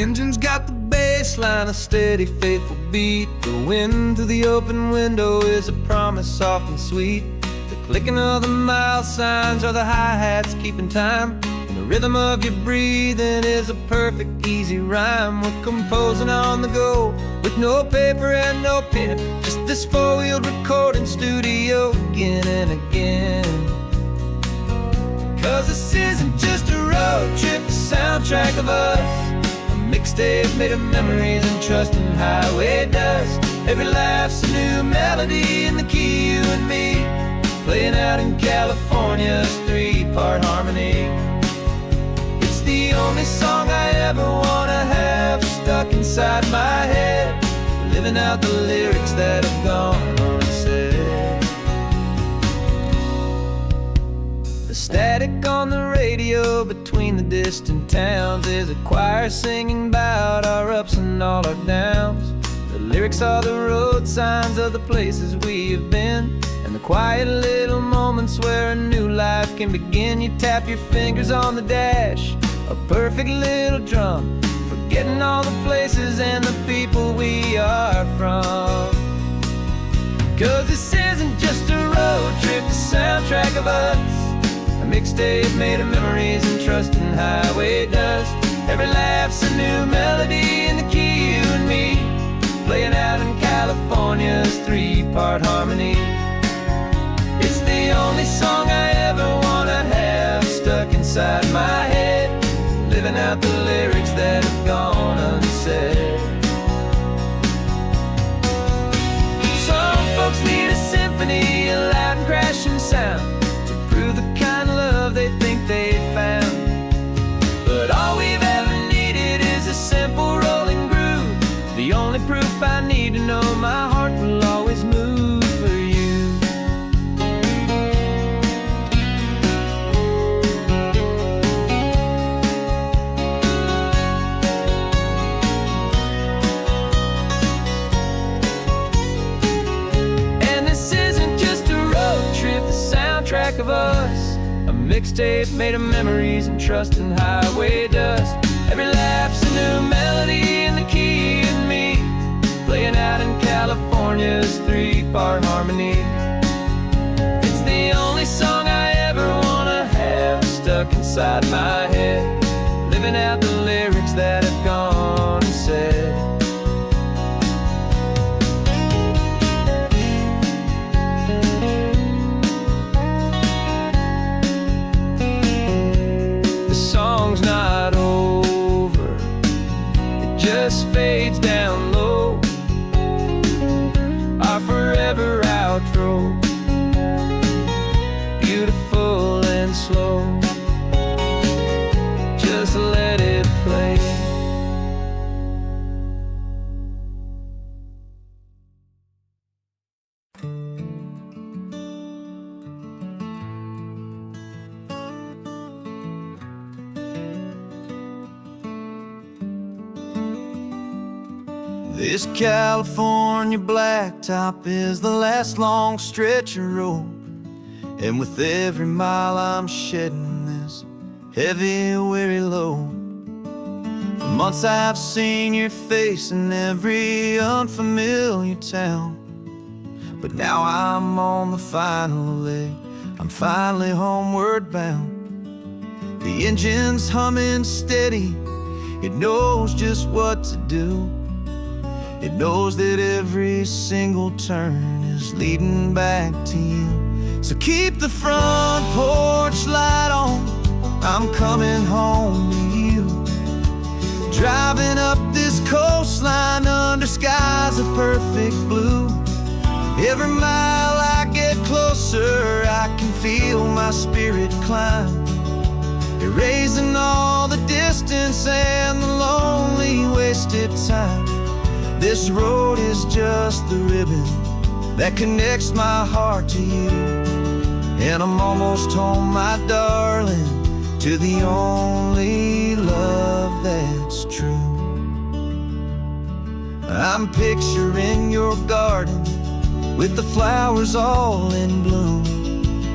engine's got the bass line, a steady, faithful beat. The wind through the open window is a promise soft and sweet. The clicking of the mile signs are the hi-hats keeping time. And the rhythm of your breathing is a perfect, easy rhyme. We're composing on the go with no paper and no pen, just this four-wheeled recording studio again and again. 'Cause this isn't just a road trip, the soundtrack of us. Mixtape made of memories and trust in highway dust. Every laugh's a new melody in the key, you and me, playing out in California's three-part harmony. It's the only song I ever wanna have stuck inside my head, living out the lyrics that have gone unsaid. The static on the radio between the distant towns is a choir singing about our ups and all our downs. The lyrics are the road signs of the places we have been, and the quiet little moments where a new life can begin. You tap your fingers on the dash, a perfect little drum, forgetting all the places and the people we are from. 'Cause this isn't just a road trip, the soundtrack of us. Mixtape made of memories and trust in highway dust. Every laugh's a new melody in the key, you and me, playing out in California's three-part harmony. It's the only song I ever wanna have stuck inside my head, living out the lyrics that have gone unsaid. Some folks need a symphony, a loud and crashing sound, the kind of love they think they found. But all we've ever needed is a simple rolling groove, the only proof I need to know my heart will always move for you. And this isn't just a road trip, the soundtrack of us. A mixtape made of memories and trust in highway dust. Every laugh's a new melody in the key, and me, playing out in California's three-part harmony. It's the only song I ever wanna have stuck inside my head, living out the lyrics that have gone unsaid. Song's not over, it just fades down low, our forever outro, beautiful and slow, just let it play. This California blacktop is the last long stretch of road, and with every mile I'm shedding this heavy, weary load. For months I've seen your face in every unfamiliar town, but now I'm on the final leg, I'm finally homeward bound. The engine's humming steady, it knows just what to do. It knows that every single turn is leading back to you. So keep the front porch light on, I'm coming home to you. Driving up this coastline under skies of perfect blue. Every mile I get closer, I can feel my spirit climb, erasing all the distance and the lonely wasted time. This road is just the ribbon that connects my heart to you, and I'm almost home, my darling, to the only love that's true. I'm picturing your garden with the flowers all in bloom.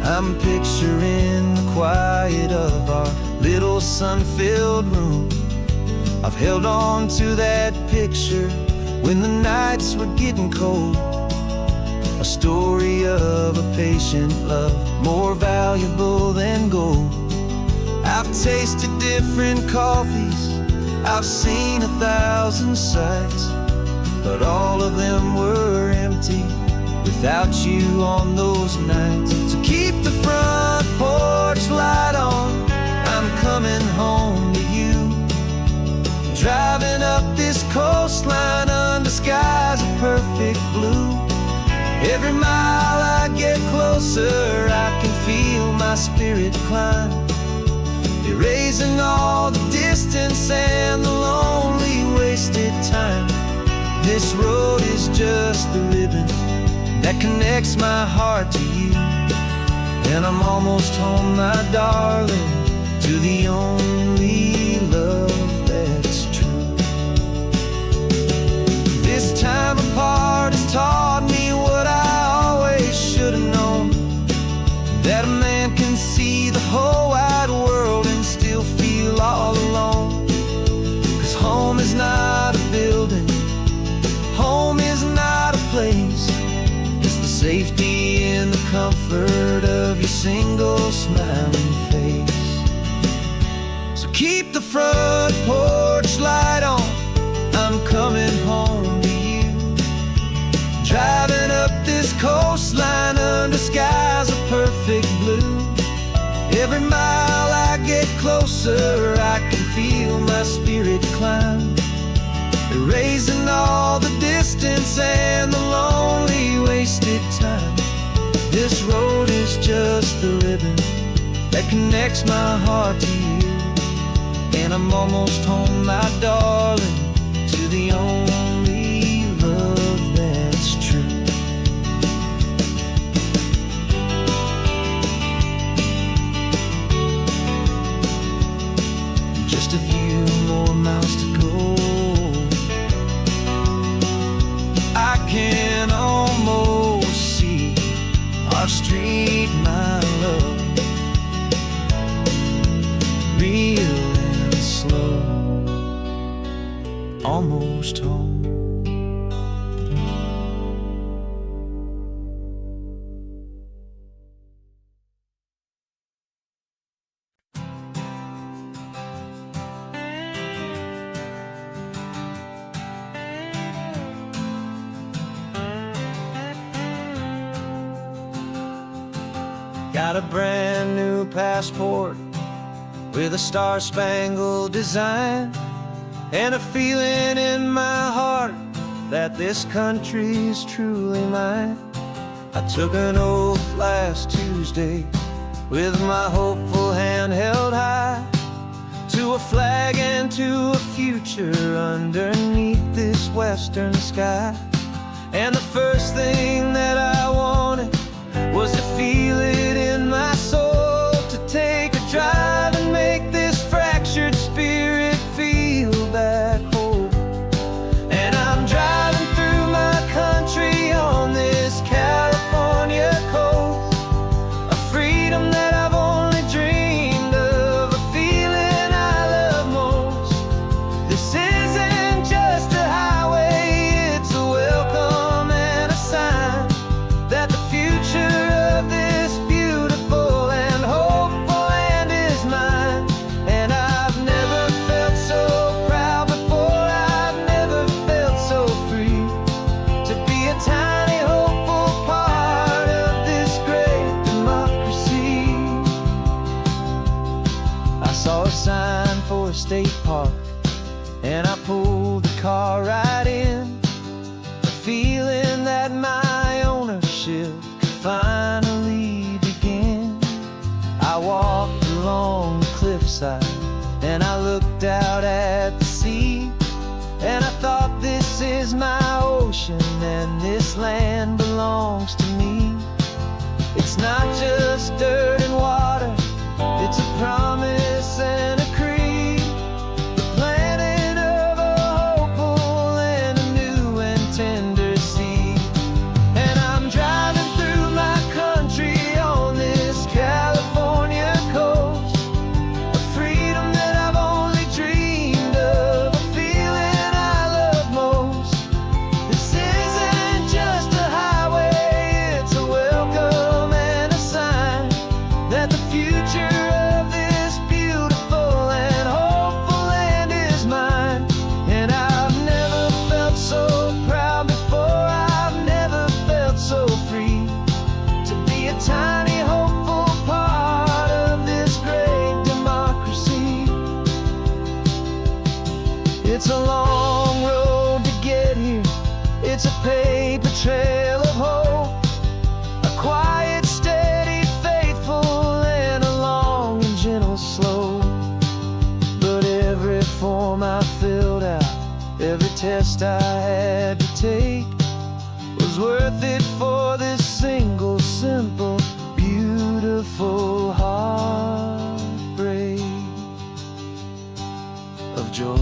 I'm picturing the quiet of our little sun-filled room. I've held on to that picture when the nights were getting cold. A story of a patient love, more valuable than gold. I've tasted different coffees, I've seen 1,000 sights, but all of them were empty without you on those nights. So keep the front porch light on, I'm coming home to you. Driving up this coastline under skies of perfect blue. Every mile I get closer, I can feel my spirit climb, erasing all the distance and the lonely wasted time. This road is just the ribbon that connects my heart to you, and I'm almost home, my darling, to the only love that's true. This time apart has taught me what I always should have known, that a man can see the whole wide world and still feel all alone. 'Cause home is not a building, home is not a place, it's the safety and the comfort of your single smiling face. So keep the front porch light on, I'm coming home to you. Driving up this coastline under skies of perfect blue. Every mile I get closer, I can feel my spirit climb, erasing all the distance and the lonely wasted time. This road is just the ribbon that connects my heart to you, and I'm almost home, my darling, to the only love that's true. Just a few more miles to go, I can almost see our street, my love, real and slow, almost home. Got a brand new passport with a star-spangled design, and a feeling in my heart that this country's truly mine. I took an oath last Tuesday with my hopeful hand held high, to a flag and to a future underneath this western sky. And the first thing that I wanted was to feel it in my soul, to take a drive and make this fractured spirit feel back home. And I'm driving through my country on this California coast, a freedom that I've only dreamed of, a feeling I love most. This isn't just a highway, it's a welcome and a sign that the future of this beautiful and hopeful land is mine. And I've never felt so proud before, I've never felt so free, to be a tiny hopeful part of this great democracy. I saw a sign for a state park, and I pulled the car right in, a feeling that my ownership could finally begin. I walked along the cliffside and I looked out at the sea, and I thought, this is my ocean and this land belongs to me. It's not just dirt and water, it's a promise and a creed, the planting of a hopeful and a new and tender seed. And I'm driving through my country on this California coast, a freedom that I've only dreamed of, a test I had to take was worth it for this single, simple, beautiful heartbreak of joy.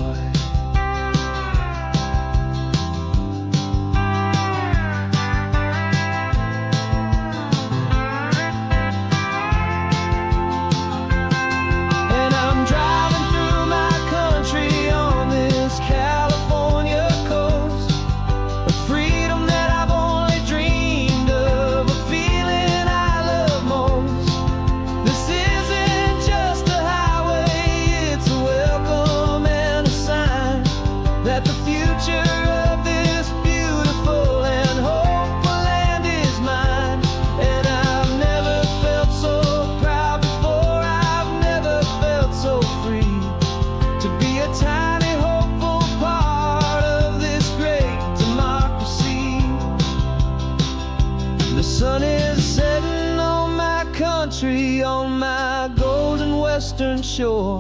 On my golden western shore,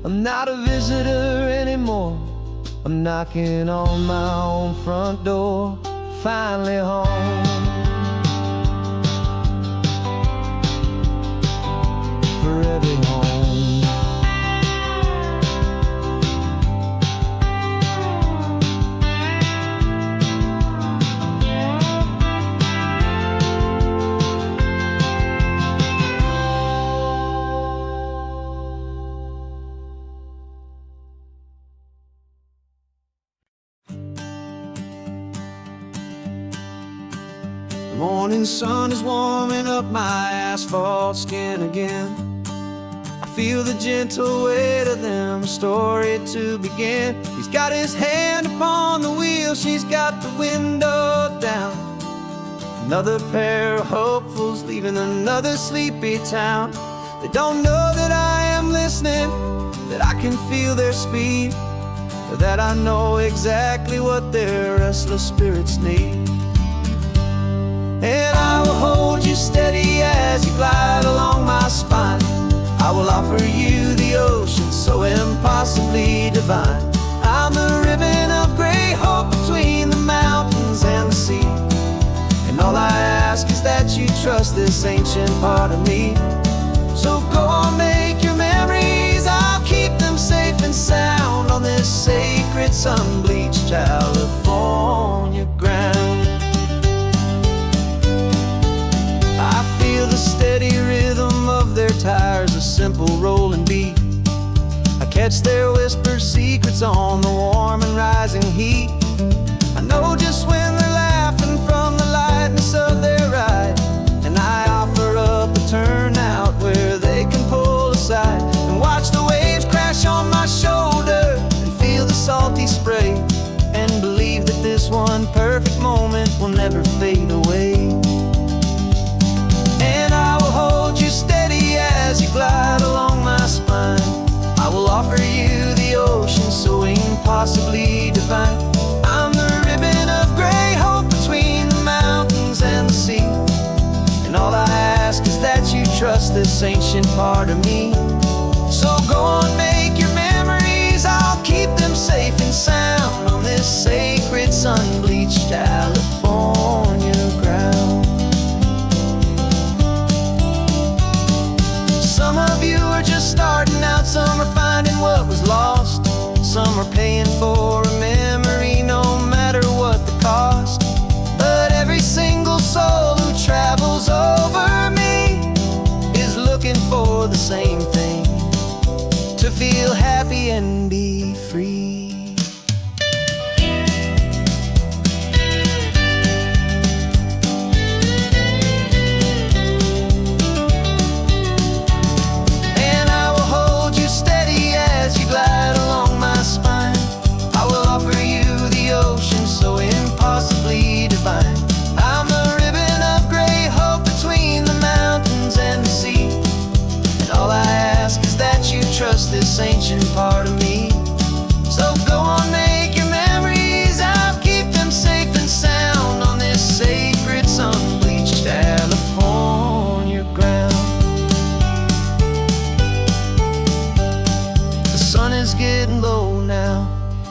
I'm not a visitor anymore. I'm knocking on my own front door, finally home. Forever home. The morning sun is warming up my asphalt skin again. I feel the gentle weight of them, a story to begin. He's got his hand upon the wheel, she's got the window down. Another pair of hopefuls leaving another sleepy town. They don't know that I am listening, that I can feel their speed, or that I know exactly what their restless spirits need. And I will hold you steady as you glide along my spine. I will offer you the ocean so impossibly divine. I'm the ribbon of gray hope between the mountains and the sea. And all I ask is that you trust this ancient part of me. So go on, make your memories, I'll keep them safe and sound on this sacred sun-bleached California ground. I feel the steady rhythm of their tires, a simple rolling beat. I catch their whispered secrets on the warm and rising heat. I know just when they're laughing from the lightness of their ride, and I offer up a turnout where they can pull aside and watch the waves crash on my shoulder and feel the salty spray, and believe that this one perfect moment will never fade away. And I will hold you steady as you glide along my spine. I will offer you the ocean so impossibly divine. I'm the ribbon of gray hope between the mountains and the sea. And all I ask is that you trust this ancient part of me. So go on, make your memories, I'll keep them safe and sound on this sacred sun-bleached California ground. Some of you are just starting out, some are finding what was lost. Some are paying for a memory no matter what the cost. But every single soul who travels over me is looking for the same thing, to feel happy and be free. Trust this ancient part of me. So go on, make your memories, I'll keep them safe and sound on this sacred sun-bleached California ground. The sun is getting low now,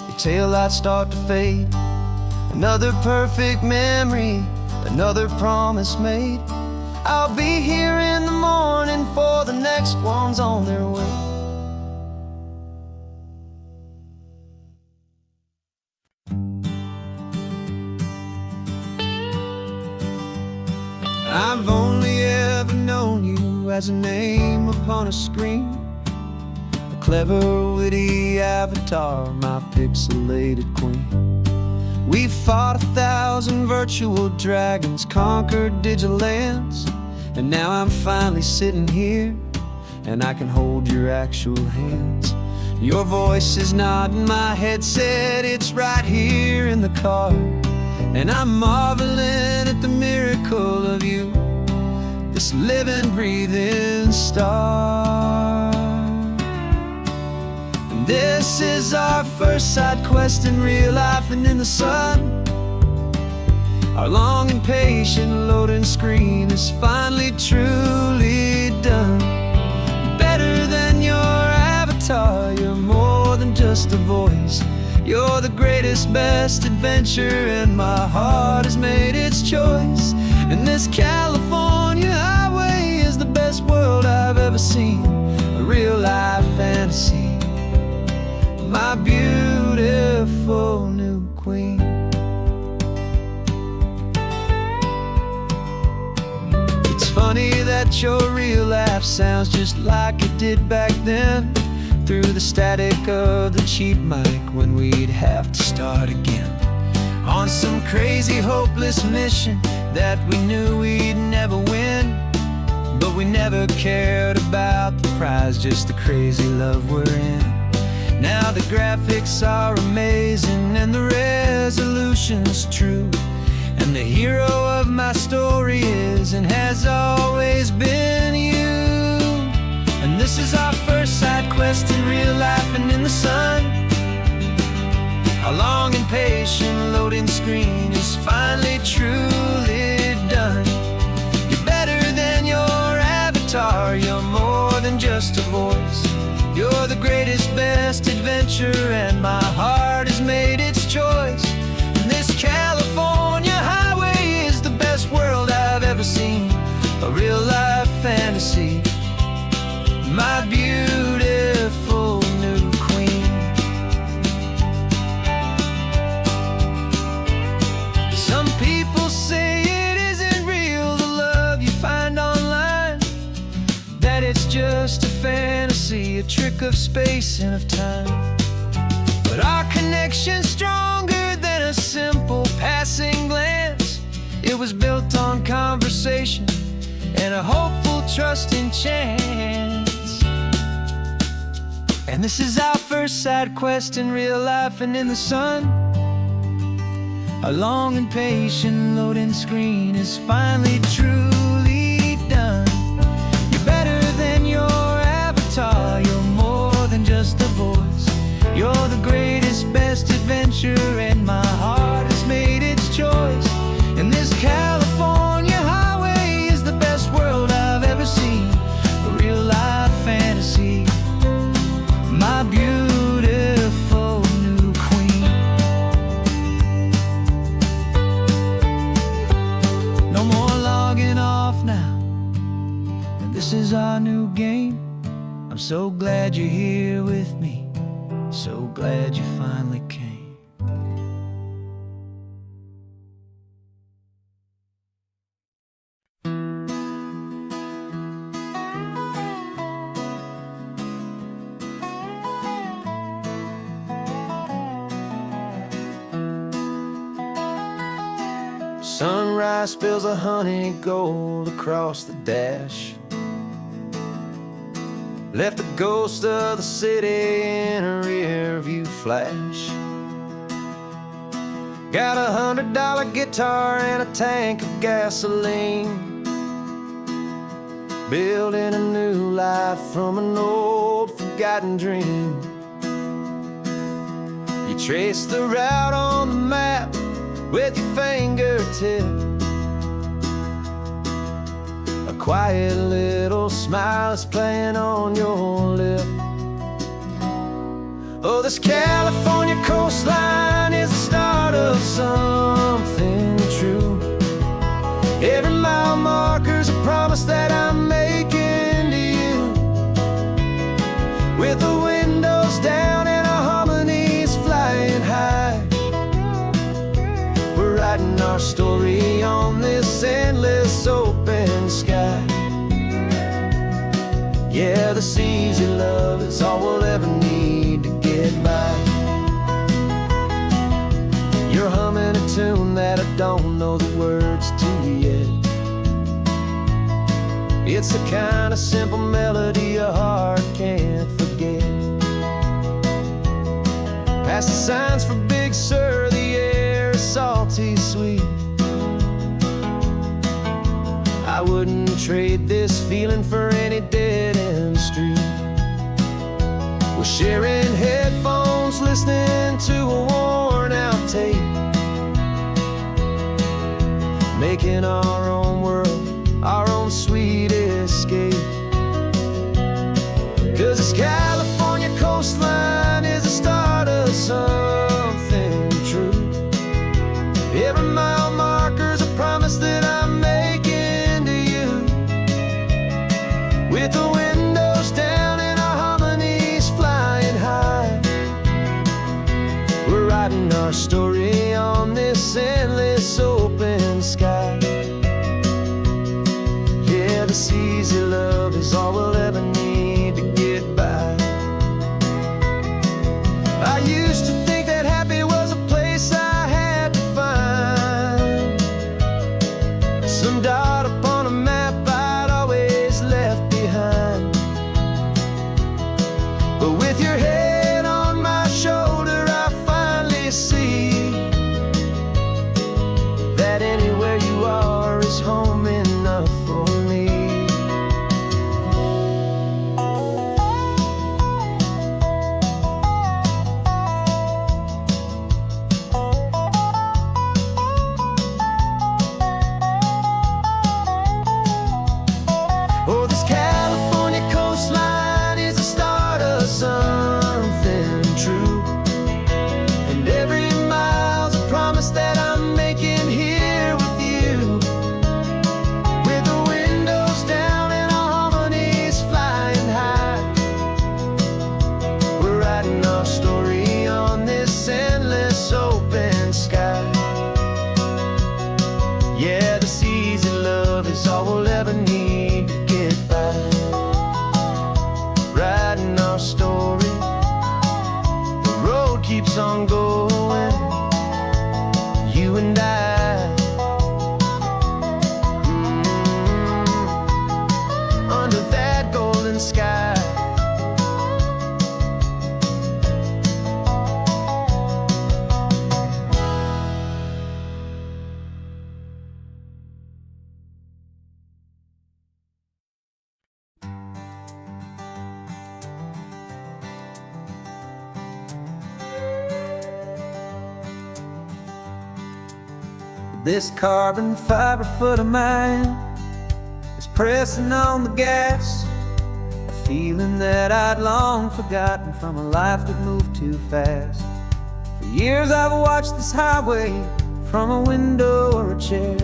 the taillights start to fade. Another perfect memory, another promise made. I'll be here in the morning for the next ones on their way. I've only ever known you as a name upon a screen, a clever, witty avatar, my pixelated queen. We've fought 1,000 virtual dragons, conquered digital lands, and now I'm finally sitting here, and I can hold your actual hands. Your voice is not in my headset, it's right here in the car, and I'm marveling at the miracle of you, this living, breathing star. And this is our first side quest in real life and in the sun. Our long and patient loading screen is finally truly done. Better than your avatar, you're more than just a voice. You're the greatest, best adventure, and my heart has made its choice. And this California highway is the best world I've ever seen, a real-life fantasy, my beautiful new queen. It's funny that your real life sounds just like it did back then, through the static of the cheap mic when we'd have to start again, on some crazy hopeless mission that we knew we'd never win. But we never cared about the prize, just the crazy love we're in. Now the graphics are amazing and the resolution's true, and the hero of my story is and has always been you. And this is our first side quest in real life and in the sun. Our long and patient loading screen is finally truly done. You're better than your avatar, you're more than just a voice. You're the greatest, best adventure, and my heart has made its choice. And this California highway is the best world I've ever seen, a real-life fantasy, my beautiful new queen. Some people say it isn't real, the love you find online, that it's just a fantasy, a trick of space and of time. But our connection's stronger than a simple passing glance. It was built on conversation and a hopeful, trusting chance. And this is our first side quest in real life and in the sun. Our long and patient loading screen is finally truly done. You're better than your avatar, you're more than just a voice. You're the greatest, best adventure, and my heart has made its choice. And this California highway is the best world I've ever seen, a real-life fantasy, my beautiful new queen. No more logging off now, and this is our new game. I'm so glad you're here with me, so glad you finally came. Sunrise spills a honey gold across the dash, left the ghost of the city in a rear view flash. Got a $100 guitar and a tank of gasoline, building a new life from an old forgotten dream. You trace the route on the map with your fingertip, a quiet little smile is playing on your lip. Oh, the this California coastline is the start of something true. Every mile marker's a promise that I'm making to you. With the windows down and our harmonies flying high, we're writing our story on this endless open sky. Yeah, this easy love is all we'll ever need to get by. You're humming a tune that I don't know the words to yet. It's the kind of simple melody a heart can't forget. Past the signs for Big Sur, the air is salty sweet. I wouldn't trade this feeling for any dead-end street. We're sharing headphones, listening to a worn-out tape, making our own world, our own sweet escape. 'Cause this California coastline is the start of something true. Every mile marker's a promise that I'm making to you. With the windows down and our harmonies flying high, we're writing our story on this endless open sky. Yeah, this easy love is all we'll ever need to get by. I used to think that happy was a place I had to find, some dot upon a map I'd always left behind. But with your head on my shoulder, I finally see that anywhere you are is home enough for me. Oh, this California coastline is the start of something true. And every mile's a promise that I'm making here with you. With the windows down and our harmonies flying high, we're writing our story on this endless open sky. Yeah, this easy love is all we'll ever need to get by. Writing our story, the road keeps on going, you and I. Under that golden sky. This carbon fiber foot of mine is pressing on the gas, a feeling that I'd long forgotten from a life that moved too fast. For years I've watched this highway from a window or a chair,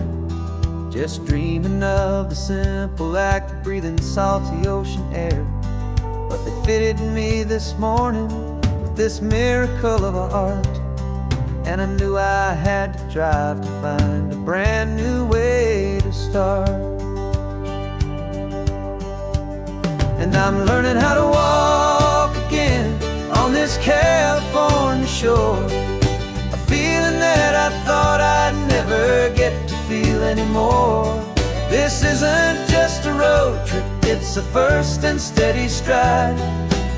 just dreaming of the simple act of breathing salty ocean air. But they fitted me this morning with this miracle of art, and I knew I had to drive to find a brand new way to start. And I'm learning how to walk again on this California shore, a feeling that I thought I'd never get to feel anymore. This isn't just a road trip, it's a first and steady stride,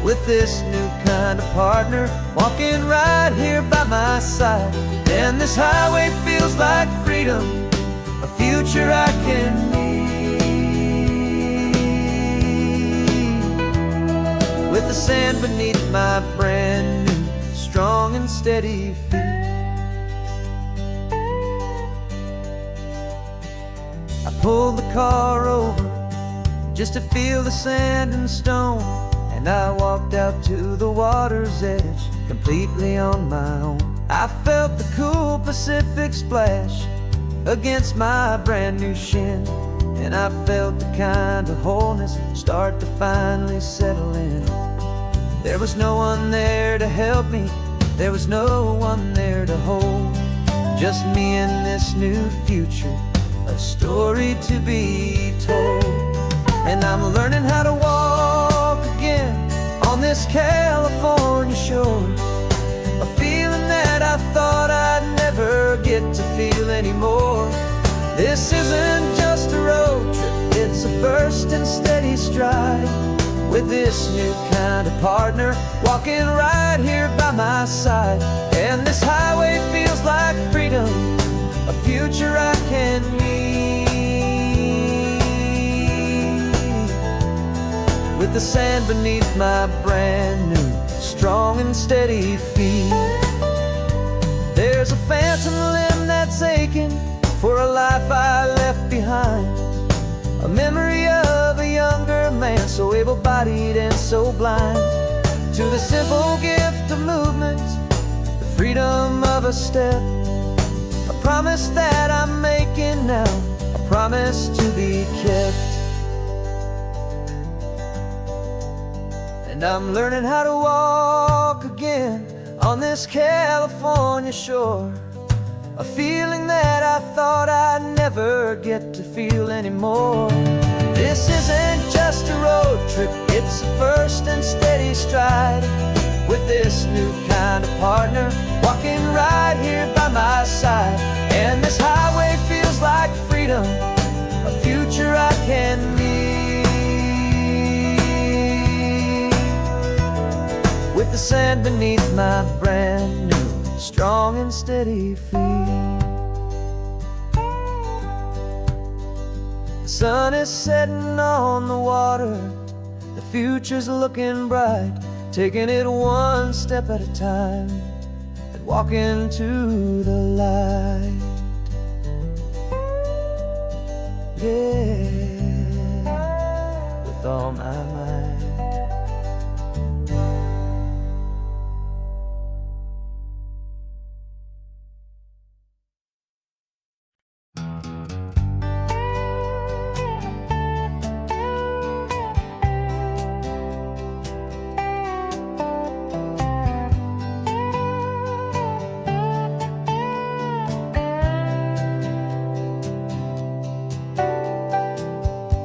with this new kind of partner walking right here by my side. And this highway feels like freedom, a future I can need. With the sand beneath my brand new, strong and steady feet, I pulled the car over just to feel the sand and stone, and I walked out to the water's edge, completely on my own. I felt the cool Pacific splash against my brand new shin, and I felt the kind of wholeness start to finally settle in. There was no one there to help me, there was no one there to hold, just me and this new future, a story to be told. And I'm learning how to walk again on this California shore, a feeling that I thought I'd never get to feel anymore. This isn't just a road trip, it's a first and steady stride, with this new kind of partner walking right here by my side. And this highway feels like freedom, a future I can meet, with the sand beneath my brand new, strong and steady feet. There's a phantom limb that's aching for a life I left behind, a memory of a younger man, so able-bodied and so blind, to the simple gift of movement, the freedom of a step, a promise that I'm making now, a promise to be kept. And I'm learning how to walk again on this California shore, a feeling that I thought I'd never get to feel anymore. This isn't just a road trip, it's a first and steady stride, with this new kind of partner walking right here by my side. And this highway feels like freedom, a future I can meet, with the sand beneath my brand new, strong and steady feet. The sun is setting on the water, the future's looking bright, taking it one step at a time and walking to the light. Yeah, with all my might.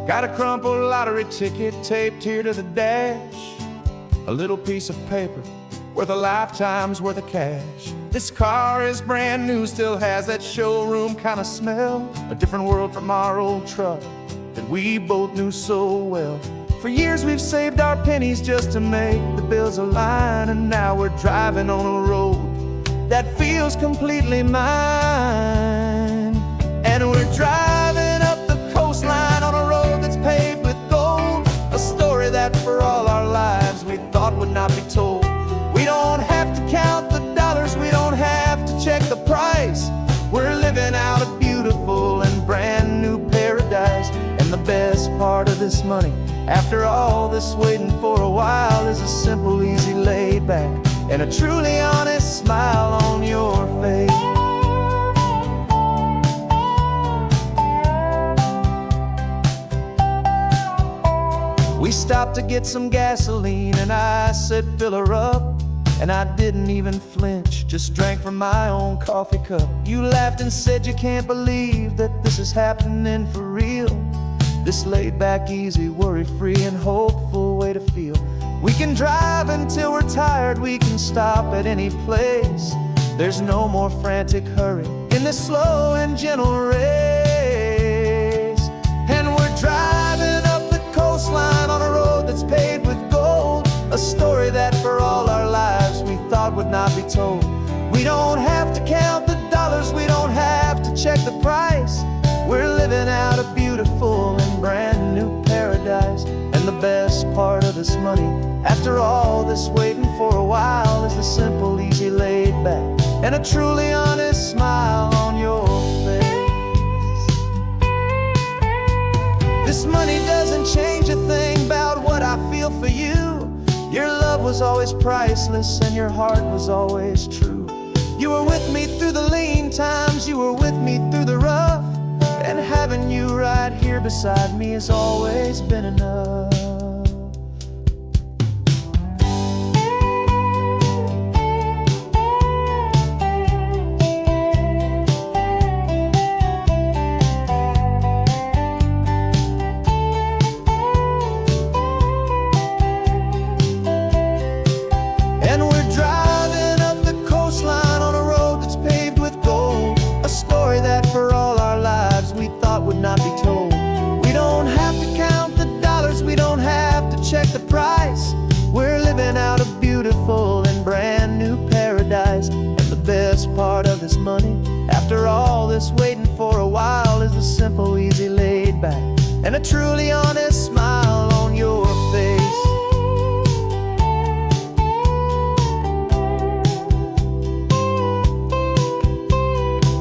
Got a crumpled lottery ticket taped here to the dash, a little piece of paper worth a lifetime's worth of cash. This car is brand new, still has that showroom kind of smell, a different world from our old truck that we both knew so well. For years we've saved our pennies just to make the bills align, and now we're driving on a road that feels completely mine. And we're driving up the coastline on a road that's paved with gold, a story that for all our lives we thought would not be told. We don't have to count the dollars, we don't have to check the price. We're living out a beautiful and brand new paradise. And the best part of this money, after all this waiting for a while, is a simple, easy, laid back, and a truly honest smile on your face. We stopped to get some gasoline, and I said, fill her up. And I didn't even flinch, just drank from my own coffee cup. You laughed and said you can't believe that this is happening for real. This laid back, easy, worry-free and hopeful way to feel. We can drive until we're tired, we can stop at any place. There's no more frantic hurry in this slow and gentle race. And we're driving up the coastline on a road that's paved with gold, a story that for all our lives we thought would not be told. We don't have to count the dollars, we don't have to check the price. We're living out a beautiful and brand new paradise. And the best part of this money, after all this waiting for a while, is the simple, easy, laid back, and a truly honest smile on your face. This money doesn't change a thing about what I feel for you. Your love was always priceless and your heart was always true. You were with me through the lean times, you were with me through the rough, and having you right here beside me has always been enough. Not be told. We don't have to count the dollars, we don't have to check the price. We're living out a beautiful and brand new paradise. And the best part of this money, after all this waiting for a while, is the simple, easy, laid back, and a truly honest smile on your face.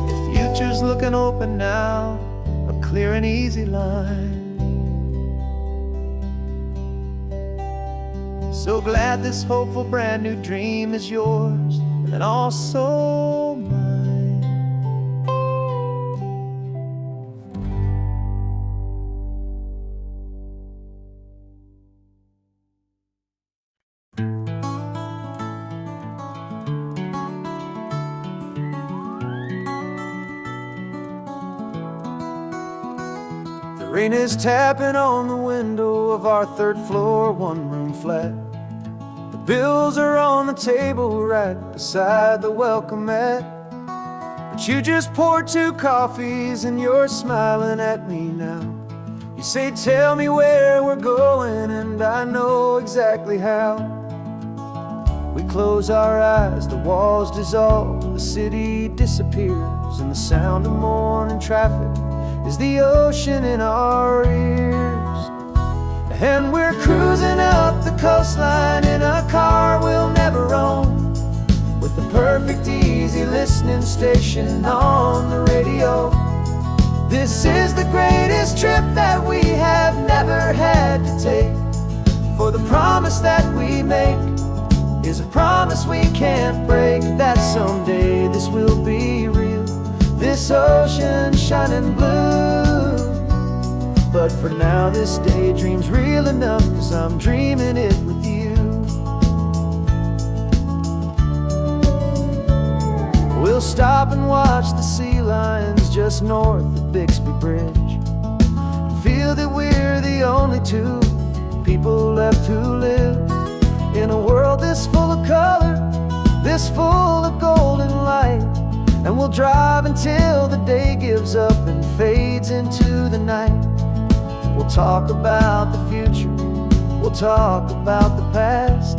The future's looking open now, clear and easy line. So glad this hopeful brand new dream is yours and also mine. Rain is tapping on the window of our third floor, one-room flat. The bills are on the table right beside the welcome mat. But you just poured 2 coffees and you're smiling at me now. You say, tell me where we're going, and I know exactly how. We close our eyes, the walls dissolve, the city disappears, and the sound of morning traffic is the ocean in our ears. And we're cruising up the coastline in a car we'll never own, with the perfect easy listening station on the radio. This is the greatest trip that we have never had to take, for the promise that we make is a promise we can't break, that someday this will be real, this ocean shining blue. But for now this daydream's real enough, 'cause I'm dreaming it with you. We'll stop and watch the sea lions just north of Bixby Bridge, feel that we're the only 2 people left who live in a world this full of color, this full of golden light. And we'll drive until the day gives up and fades into the night. We'll talk about the future, we'll talk about the past,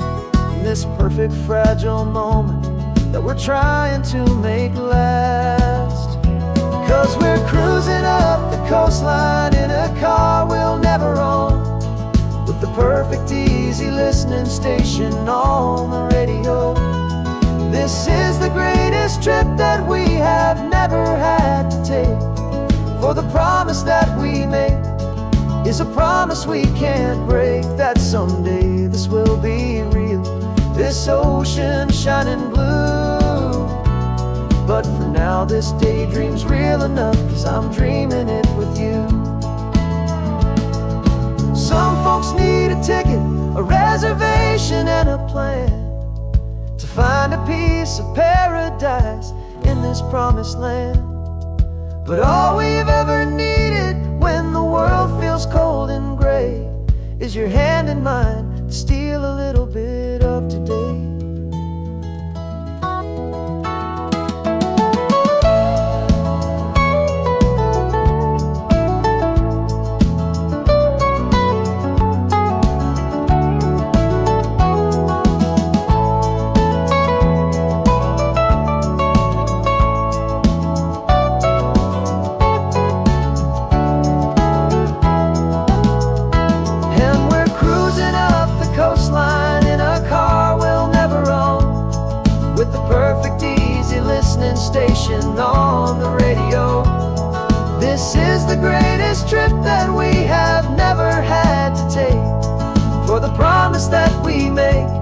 in this perfect fragile moment that we're trying to make last. 'Cause we're cruising up the coastline in a car we'll never own, with the perfect easy listening station on the radio. This is the greatest trip that we have never had to take, for the promise that we make is a promise we can't break, that someday this will be real, this ocean shining blue. But for now this daydream's real enough, 'cause I'm dreaming it with you. Some folks need a ticket, a reservation and a plan to find a piece of paradise in this promised land. But all we've ever needed when the world feels cold and gray is your hand in mine to steal a little bit of today. Station on the radio. This is the greatest trip that we have never had to take, for the promise that we make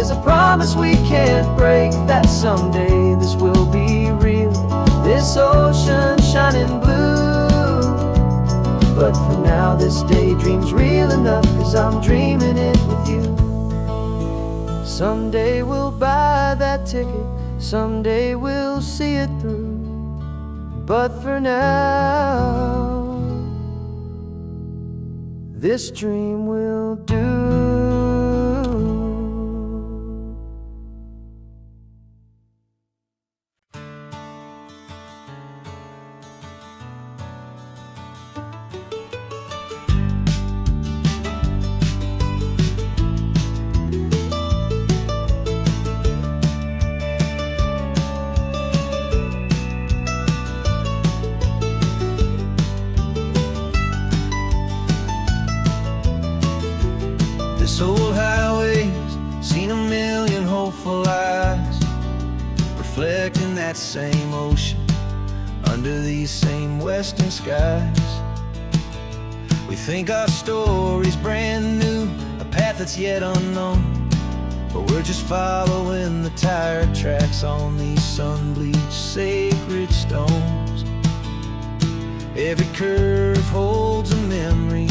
there's a promise we can't break, that someday this will be real, this ocean shining blue. But for now this daydream's real enough, 'cause I'm dreaming it with you. Someday we'll buy that ticket, someday we'll see it through. But for now, this dream will do. This old highway's seen a million hopeful eyes, reflecting that same ocean under these same western skies. We think our story's brand new, a path that's yet unknown, but we're just following the tire tracks on these sun-bleached sacred stones. Every curve holds a memory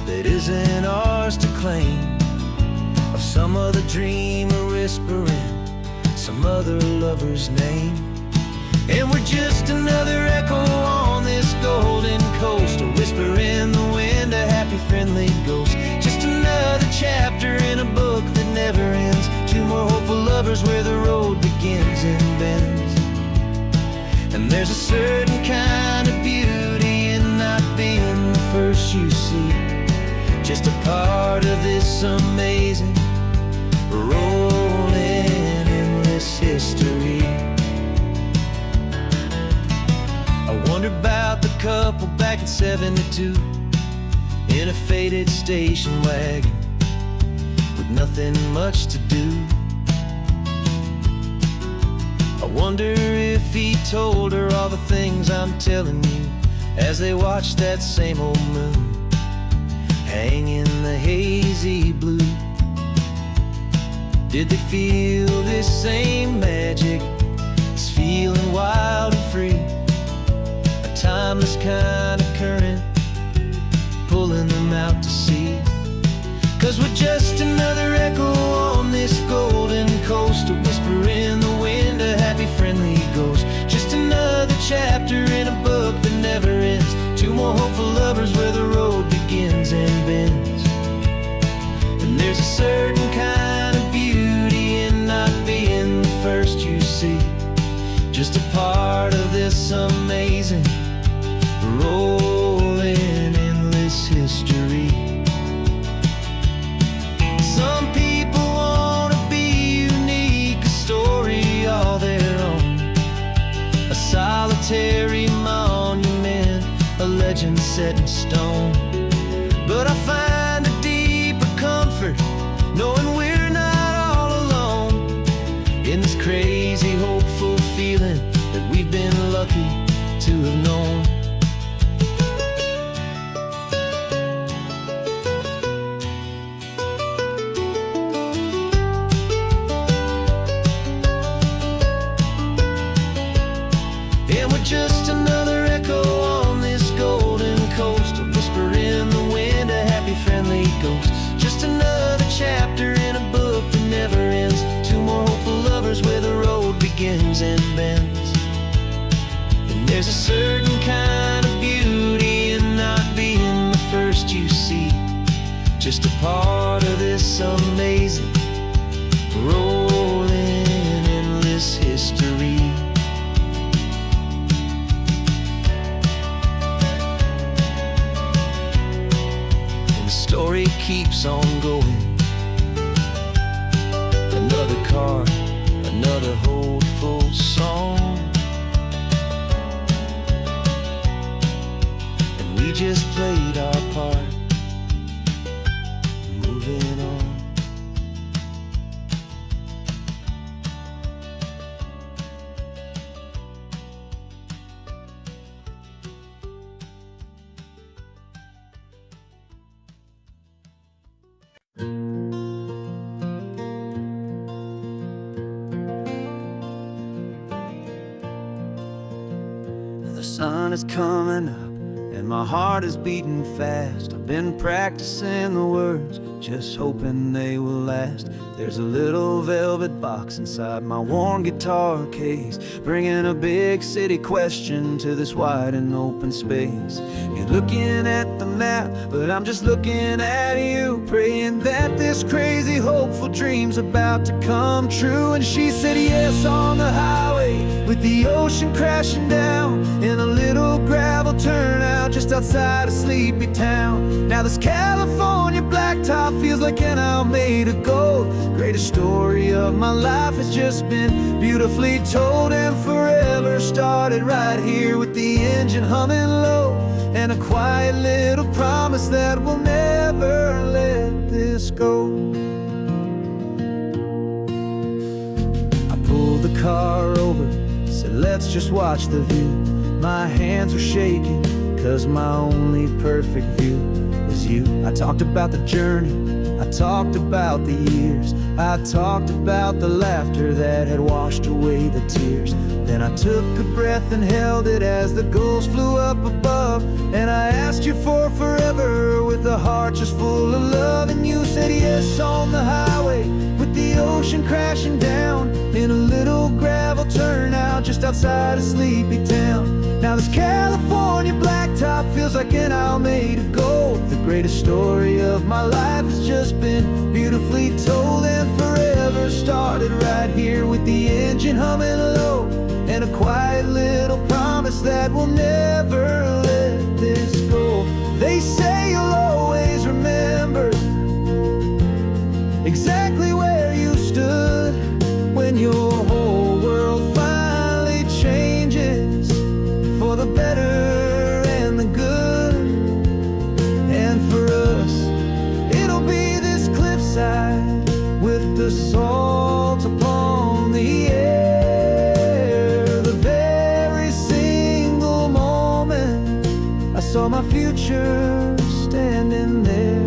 that isn't ours to claim, of some other dreamer whispering some other lover's name. And we're just another echo on this golden coast, a whisper in the wind, a happy friendly ghost. Just another chapter in a book that never ends, two more hopeful lovers where the road begins and bends. And there's a certain kind of beauty in not being the first you see, just a part of this amazing, rolling, endless history. I wonder about the couple back in '72 in a faded station wagon with nothing much to do. I wonder if he told her all the things I'm telling you as they watched that same old moon hang in the hazy blue. Did they feel this same magic, this feeling wild and free, a timeless kind of current pulling them out to sea? 'Cause we're just another echo on this golden coast, a whisper in the wind, a happy friendly ghost. Just another chapter in a book that never ends, two more hopeful lovers where the road begins and bends. And there's a certain kind of beauty in not being the first you see, just a part of this amazing, rolling, endless history. Some people wanna be unique, a story all their own, a solitary monument, a legend set in stone. But I find a deeper comfort knowing we're not all alone in this crazy, hopeful feeling that we've been lucky to have known. And we're just another echo on this golden coast, a whisper in the wind, a happy friendly ghost. Just another chapter in a book that never ends, two more hopeful lovers where the road begins and bends. And there's a certain kind of beauty in not being the first you see, just a part of this amazing, rolling, endless history. Story keeps on going. Another card, another hopeful song, and we just played our part, moving on. sun is coming up and my heart is beating fast. I've been practicing the words, just hoping they will last. There's a little velvet box inside my worn guitar case, bringing a big city question to this wide and open space. You're looking at the map, but I'm just looking at you, praying that this crazy hopeful dream's about to come true. And she said yes on the highway, with the ocean crashing down in a little gravel turnout just outside of Sleepy Town. Now this California blacktop feels like an isle made of gold. Greatest story of my life has just been beautifully told, and forever started right here with the engine humming low, and a quiet little promise that we'll never let this go. I pulled the car over, said let's just watch the view. My hands were shaking, cause my only perfect view was you. I talked about the journey, I talked about the years, I talked about the laughter that had washed away the tears. Then I took a breath and held it as the gulls flew up above, and I asked you for forever with a heart just full of love. And you said yes on the highway, with the ocean crashing down in a little gravel turnout just outside of Sleepy Town. Now this California blacktop feels like an isle made of gold. The greatest story of my life has just been beautifully told, and forever started right here with the engine humming low, and a quiet little promise that we'll never let this go. They say you'll always remember exactly where you stood when your whole world finally changes for the better and the good. And for us, it'll be this cliffside with the salt upon the air. The very single moment I saw my future standing there.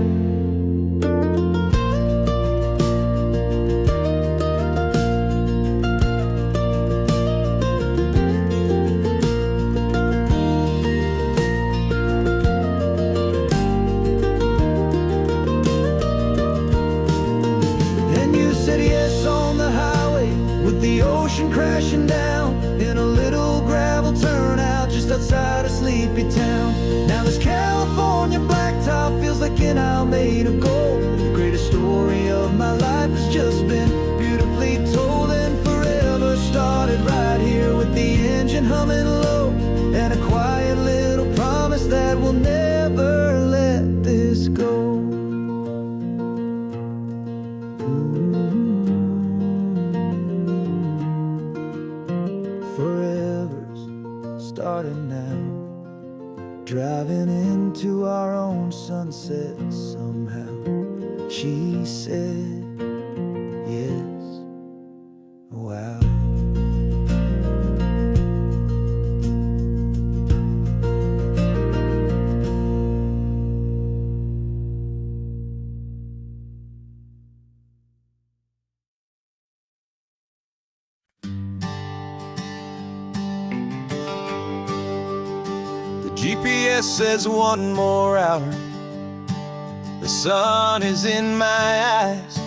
The ocean crashing down in a little gravel turnout just outside of Sleepy Town. Now this California blacktop feels like an isle made of gold. The greatest story of my life has just been beautifully told, and forever started right here with the engine humming low, and a quiet little promise that we'll never let this go. Starting now, driving into our own sunset somehow. She said yes, wow. GPS says one more hour. The sun is in my eyes.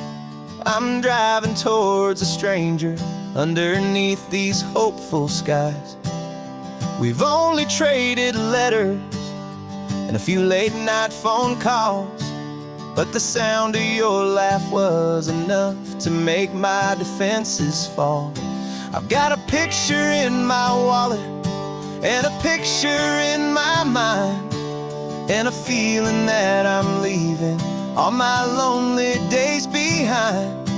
I'm driving towards a stranger underneath these hopeful skies. We've only traded letters and a few late night phone calls, but the sound of your laugh was enough to make my defenses fall. I've got a picture in my wallet and a picture in my mind, and a feeling that I'm leaving all my lonely days behind.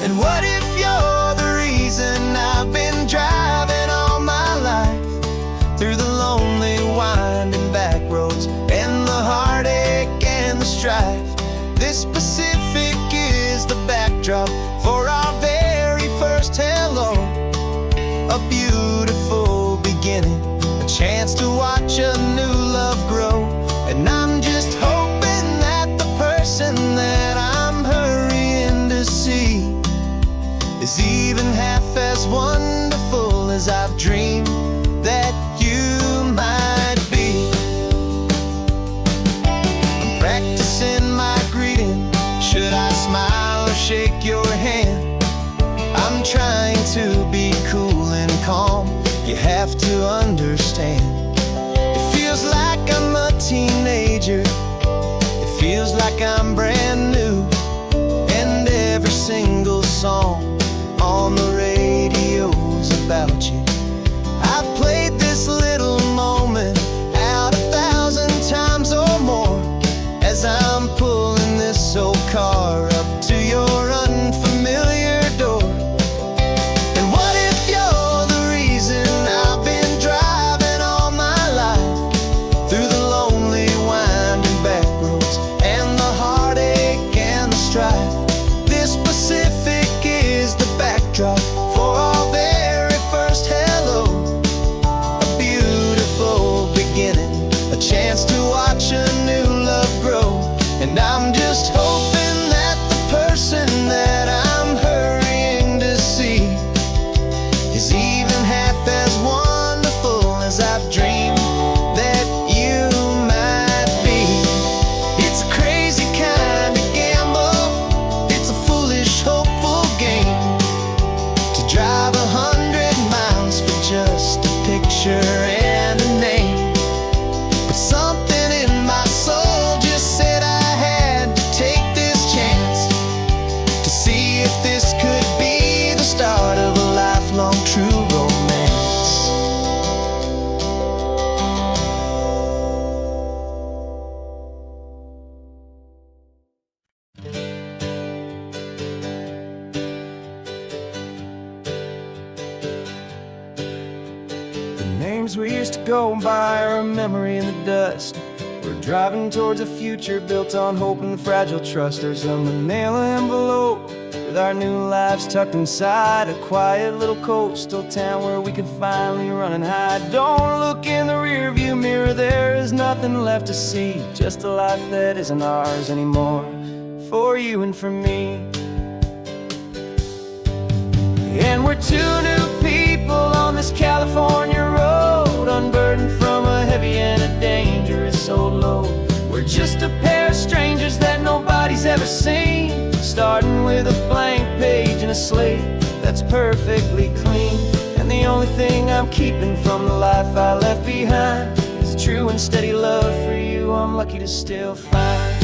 And what if you're the reason I've been driving all my life, through the lonely winding back roads and the heartache and the strife? This Pacific is the backdrop for our very first hello, a beautiful beginning, a chance to watch a new love grow. And I'm just hoping that the person that I'm hurrying to see is even half as wonderful as I've dreamed that you like I'm brand new. And every single song on the radio's about you. I've played this little moment out 1,000 times or more as I'm pulling this old car up to your unfamiliar door. And what if you're the reason I've been driving all my life through the lonely winding back roads and the heartache and the strife? This Pacific is the backdrop for our very first hello. A beautiful beginning, a chance to watch a new love grow. And I'm just hoping that the person that I'm hurrying to see is even half as wonderful as I've dreamed that you might be. It's a crazy kind of gamble, it's a foolish, hopeful game to drive 100 miles for just a picture and a name. But something in my soul just said I had to take this chance to see if this could be the start of a lifelong true romance. The names we used to go by are a memory in the dust. We're driving towards a future built on hope and fragile trust. There's a manila envelope with our new lives tucked inside, a quiet little coastal town where we could finally run and hide. Don't look in the rearview mirror, there is nothing left to see, just a life that isn't ours anymore, for you and for me. And we're two new people on this California road, unburdened from a heavy and a dangerous old load. We're just a pair of strangers that nobody's ever seen, starting with a blank page and a slate that's perfectly clean. And the only thing I'm keeping from the life I left behind is a true and steady love for you I'm lucky to still find.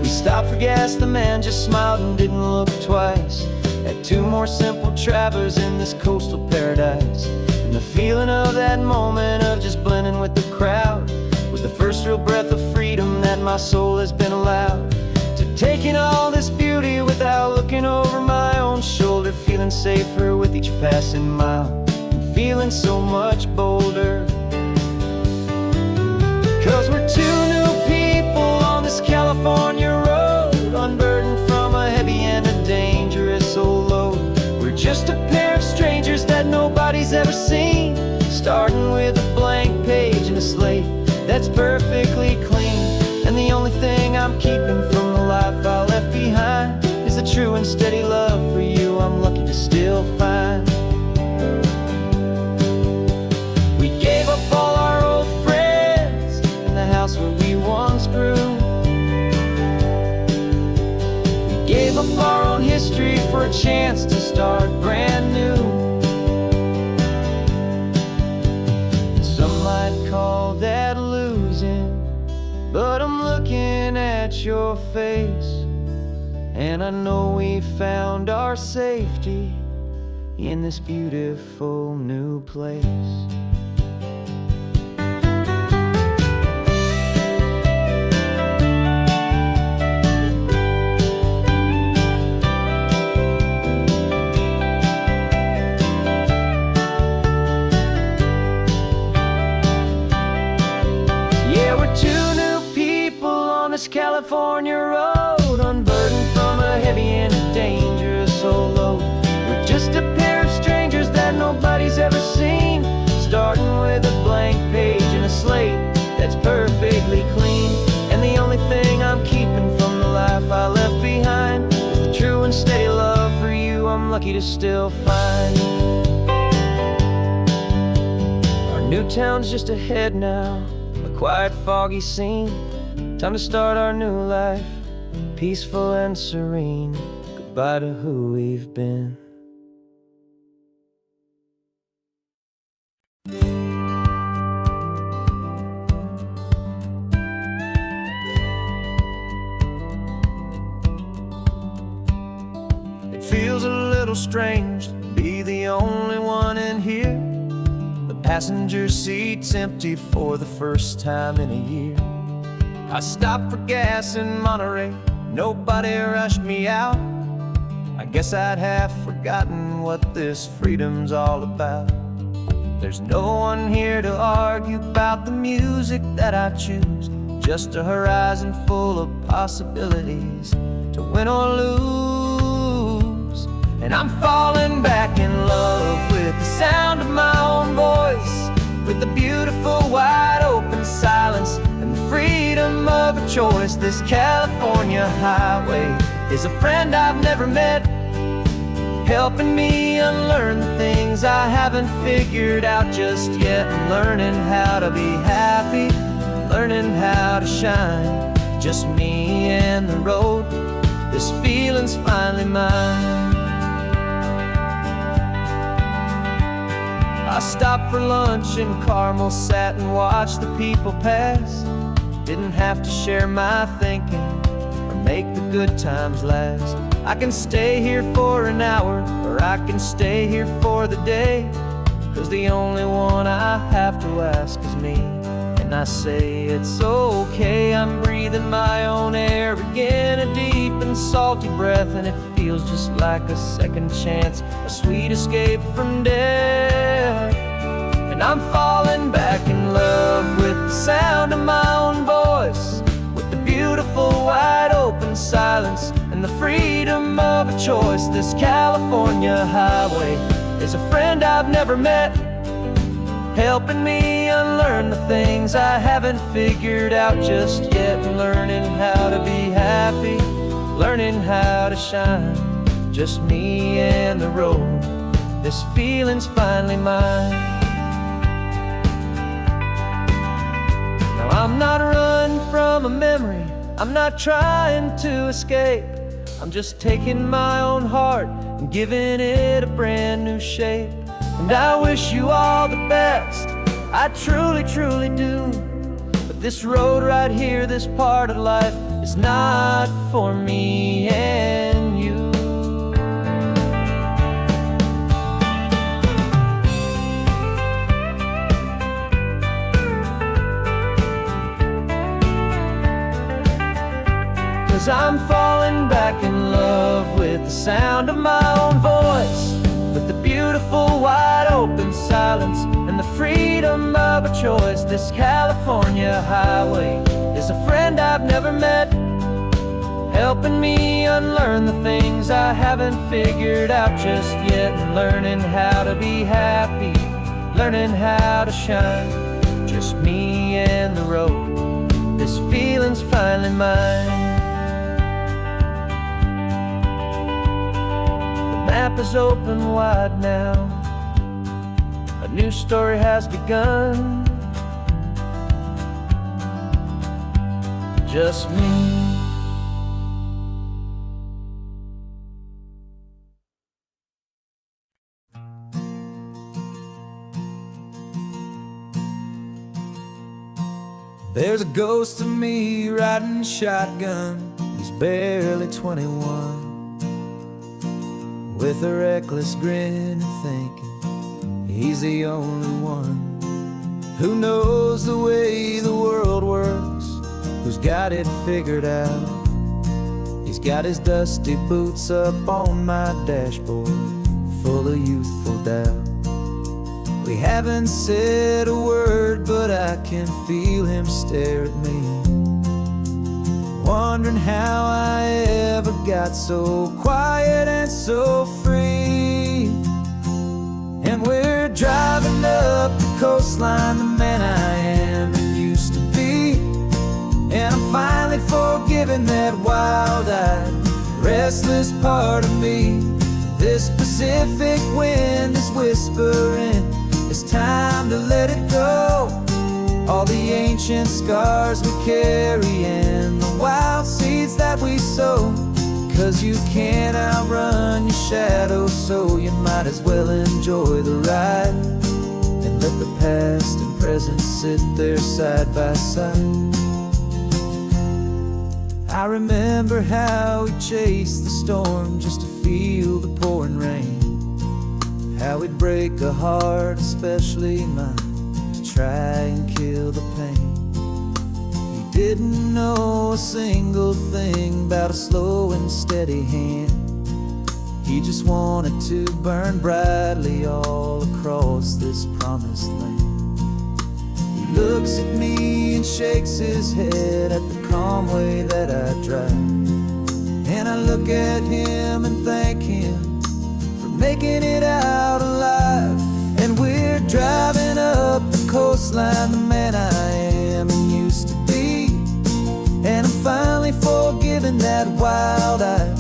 We stopped for gas, the man just smiled and didn't look twice. Had two more simple travelers in this coastal paradise. And the feeling of that moment of just blending with the crowd was the first real breath of freedom that my soul has been allowed to take in all this beauty without looking over my own shoulder, feeling safer with each passing mile and feeling so much bolder. 'Cause we're two new people on this California road, unburdened from a heavy and a dangerous old load. We're just a pair of strangers that nobody's ever seen, starting with a blank page and a slate that's perfectly clean. And the only thing I'm keeping from the life I left behind is the true and steady love for you I'm lucky to still find. We gave up all our old friends and the house where we once grew. We gave up our own history for a chance to start brand new. Some might call that losing, but I'm looking at your face, and I know we found our safety in this beautiful new place. Yeah, we're two new people on this California road, unburdened from a heavy and a dangerous old load. We're just a pair of strangers that nobody's ever seen, starting with a blank page and a slate that's perfectly clean. And the only thing I'm keeping from the life I left behind is the true and steady love for you I'm lucky to still find. Our new town's just ahead now, a quiet, foggy scene. Time to start our new life, peaceful and serene. Goodbye to who we've been. little strange to be the only one in here. The passenger seat's empty for the first time in a year. I stopped for gas in Monterey, nobody rushed me out. I guess I'd have forgotten what this freedom's all about. There's no one here to argue about the music that I choose, just a horizon full of possibilities to win or lose. And I'm falling back in love with the sound of my own voice, with the beautiful wide open silence and the freedom of a choice. This California highway is a friend I've never met, helping me unlearn the things I haven't figured out just yet. And learning how to be happy, learning how to shine, just me and the road. This feeling's finally mine. I stopped for lunch in Carmel, sat and watched the people pass. Didn't have to share my thinking or make the good times last. I can stay here for an hour, or I can stay here for the day, 'cause the only one I have to ask is me. And I say it's okay, I'm breathing my own air again, a deep and salty breath, and it feels just like a second chance, a sweet escape from death. And I'm falling back in love with the sound of my own voice, with the beautiful wide open silence and the freedom of a choice. This California highway is a friend I've never met, helping me unlearn the things I haven't figured out just yet. Learning how to be happy, learning how to shine, just me and the road. This feeling's finally mine. Now I'm not running from a memory, I'm not trying to escape. I'm just taking my own heart and giving it a brand new shape. And I wish you all the best, I truly, truly do. But this road right here, this part of life, is not for me and you. Cause I'm falling back in love with the sound of my own voice, with the beautiful wide open silence and the freedom of a choice. This California highway is a friend I've never met, helping me unlearn the things I haven't figured out just yet. And learning how to be happy, learning how to shine, just me and the road. This feeling's finally mine. The map is open wide now, a new story has begun, just me. There's a ghost of me riding shotgun, he's barely 21, with a reckless grin and thinking he's the only one who knows the way the world works, who's got it figured out. He's got his dusty boots up on my dashboard, full of youthful doubt. We haven't said a word, but I can feel him stare at me, wondering how I ever got so quiet and so free. And we're driving up the coastline, the man I am and used to be. And I'm finally forgiving that wild-eyed, restless part of me. This Pacific wind is whispering, it's time to let it go. All the ancient scars we carry and the wild seeds that we sow. 'Cause you can't outrun your shadow, so you might as well enjoy the ride and let the past and present sit there side by side. I remember how we chased the storm just to feel the pouring rain, how we'd break a heart, especially mine, to try and kill the pain. He didn't know a single thing about a slow and steady hand. He just wanted to burn brightly all across this promised land. He looks at me and shakes his head at the calm way that I drive, and I look at him and thank him for making it out alive. And we're driving up the coastline, the man I am and used to be, and I'm finally forgiving that wild-eyed,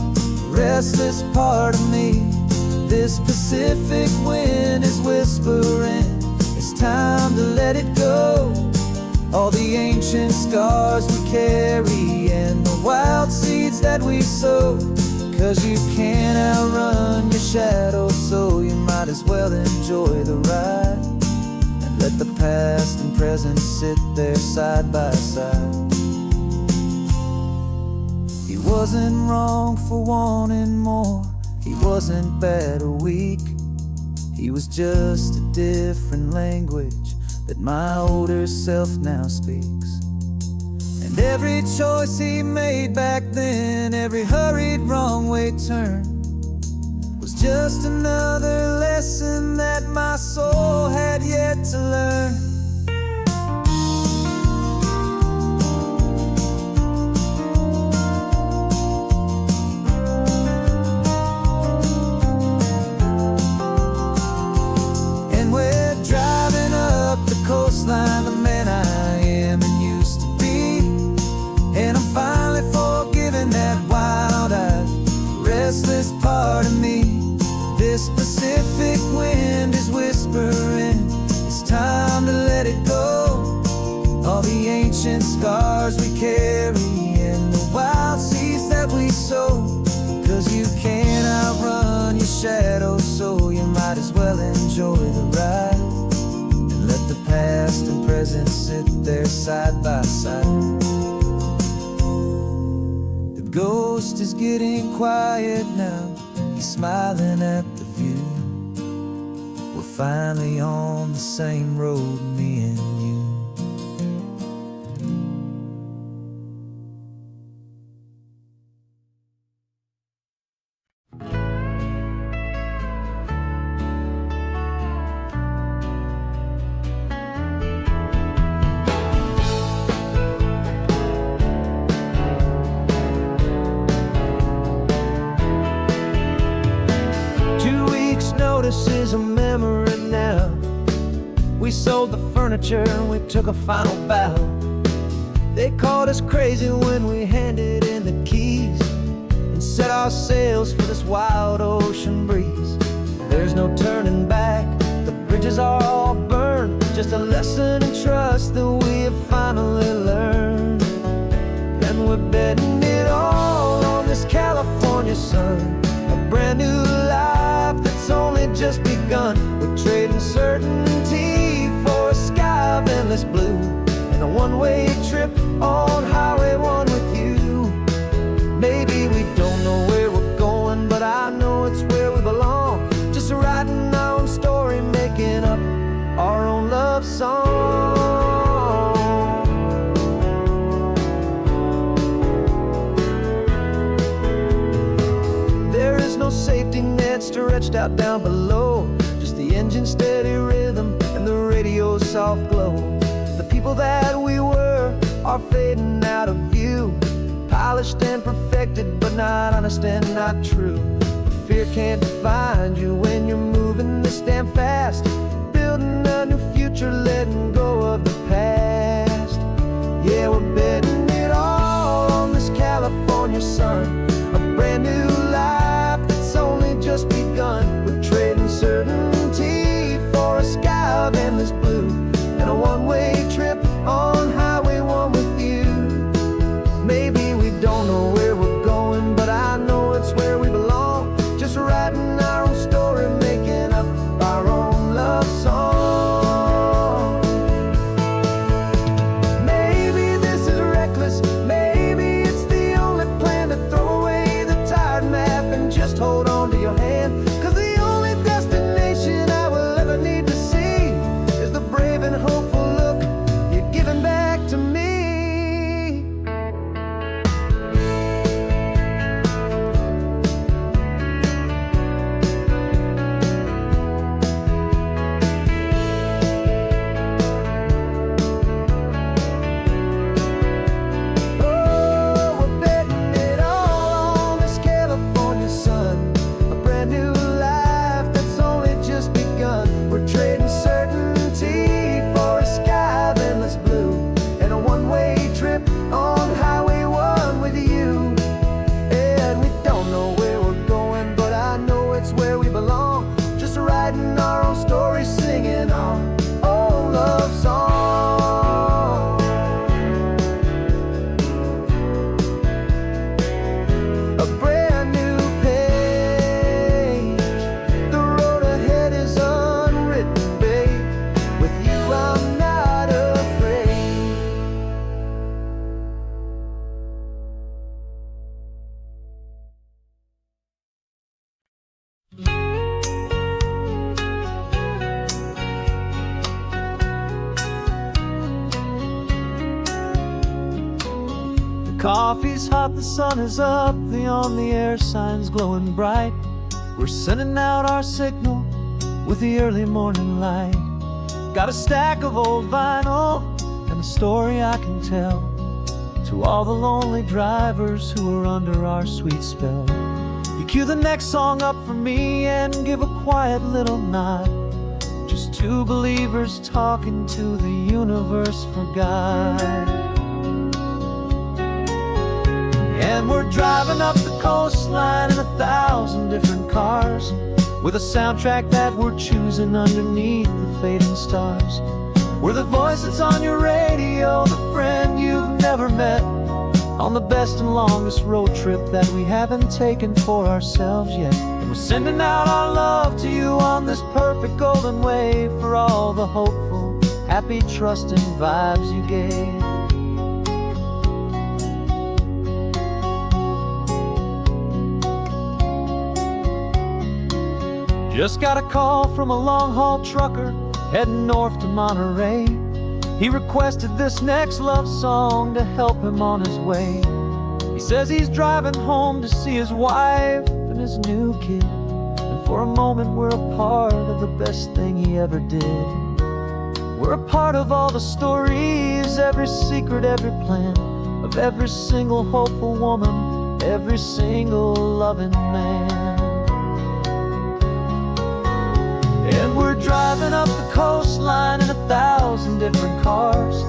restless part of me. This Pacific wind is whispering, it's time to let it go. All the ancient scars we carry and the wild seeds that we sow. 'Cause you can't outrun your shadow, so you might as well enjoy the ride, and let the past and present sit there side by side. He wasn't wrong for wanting more, he wasn't bad or weak. He was just a different language that my older self now speaks. And every choice he made back then, every hurried wrong way turn, was just another lesson that my soul had yet to learn. Coastline, the man I am and used to be, and I'm finally forgiving that wild-eyed, restless part of me. This Pacific wind is whispering, it's time to let it go. All the ancient scars we carry and the wild seeds that we sow. 'Cause you can't outrun your shadow, so you might as well enjoy the ride, let the past and present sit there side by side. The ghost is getting quiet now, he's smiling at the view. We're finally on the same road, me and you. This is a memory now. We sold the furniture and we took a final bow. They called us crazy when we handed in the keys and set our sails for this wild ocean breeze. There's no turning back, the bridges are all burned, just a lesson in trust that we have finally learned. And we're betting it all on this California sun, a brand new life that's only just begun. We're trading certainty for a sky of endless blue, and a one-way trip on Highway 1 with you. Maybe we don't know where we're going, but I know it's where we belong. Just writing our own story, making up our own love song. There is no safety net stretched out down below, just the engine's steady rhythm and the radio's soft glow. The people that we were are fading out of view, polished and perfected, but not honest and not true. Fear can't define you when you're moving this damn fast, building a new future, letting go of the past. Yeah, we're betting it all on this California sun, a brand new life that's only just begun. We're trading certainty for a sky of endless blue, and a one-way trip on Highway 1 with you. Maybe we don't know where we're going, but I know it's where we belong. Just writing our own story, making up our own love song. Maybe this is reckless, maybe it's the only Coffee's hot, the sun is up, the on the air sign's glowing bright. We're sending out our signal with the early morning light. Got a stack of old vinyl and a story I can tell to all the lonely drivers who are under our sweet spell. You cue the next song up for me and give a quiet little nod. Just two believers talking to the universe for God. And we're driving up the coastline in 1,000 different cars, with a soundtrack that we're choosing underneath the fading stars. We're the voice that's on your radio, the friend you've never met, on the best and longest road trip that we haven't taken for ourselves yet. And we're sending out our love to you on this perfect golden wave for all the hopeful, happy, trusting vibes you gave. Just got a call from a long-haul trucker heading north to Monterey. He requested this next love song to help him on his way. He says he's driving home to see his wife and his new kid, and for a moment we're a part of the best thing he ever did. We're a part of all the stories, every secret, every plan, of every single hopeful woman, every single loving man. And we're driving up the coastline in 1,000 different cars,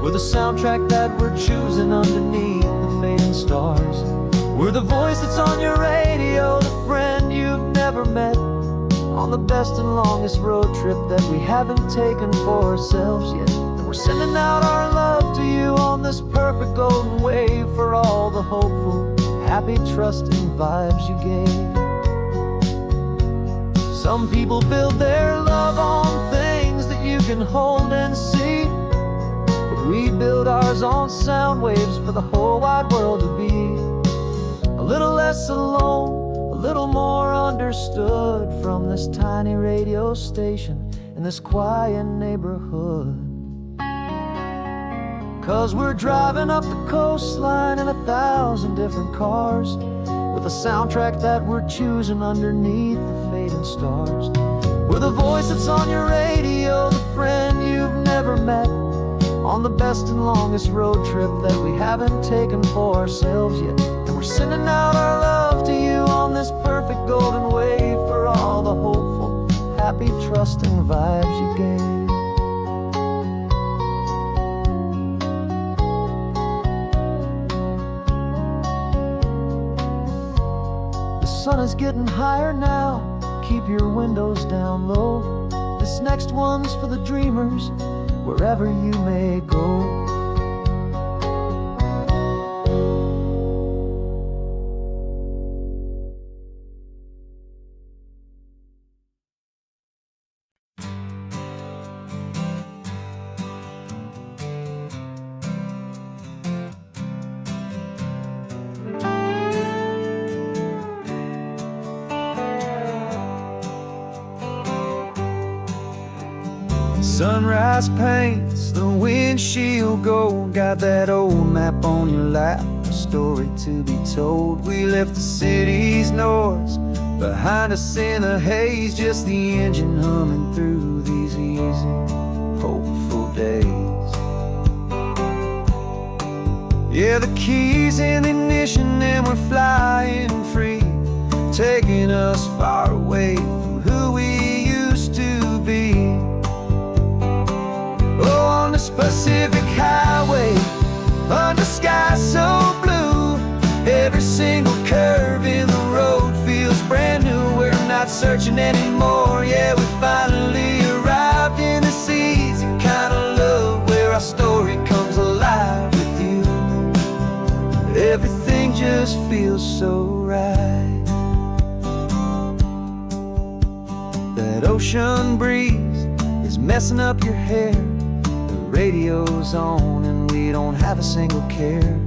with a soundtrack that we're choosing underneath the fading stars. We're the voice that's on your radio, the friend you've never met, on the best and longest road trip that we haven't taken for ourselves yet. And we're sending out our love to you on this perfect golden wave for all the hopeful, happy, trusting vibes you gave. Some people build their love on things that you can hold and see, but we build ours on sound waves for the whole wide world to be a little less alone, a little more understood from this tiny radio station in this quiet neighborhood. 'Cause we're driving up the coastline in 1,000 different cars, with a soundtrack that we're choosing underneath the fading stars. We're the voice that's on your radio, the friend you've never met, on the best and longest road trip that we haven't taken for ourselves yet. And we're sending out our love to you on this perfect golden wave for all the hopeful, happy, trusting vibes you gave. The sun is getting higher now, keep your windows down low. This next one's for the dreamers, wherever you may go. Sunrise paints the windshield gold, got that old map on your lap, a story to be told. We left the city's noise behind us in the haze, just the engine humming through these easy, hopeful days. Yeah, the keys in the ignition and we're flying free, taking us far away from who we used to be. Oh, on this Pacific highway, under sky so blue, every single curve in the road feels brand new. We're not searching anymore, yeah, we finally arrived in this easy kind of love, where our story comes alive with you. Everything just feels so right. That ocean breeze is messing up your hair, radio's on and we don't have a single care.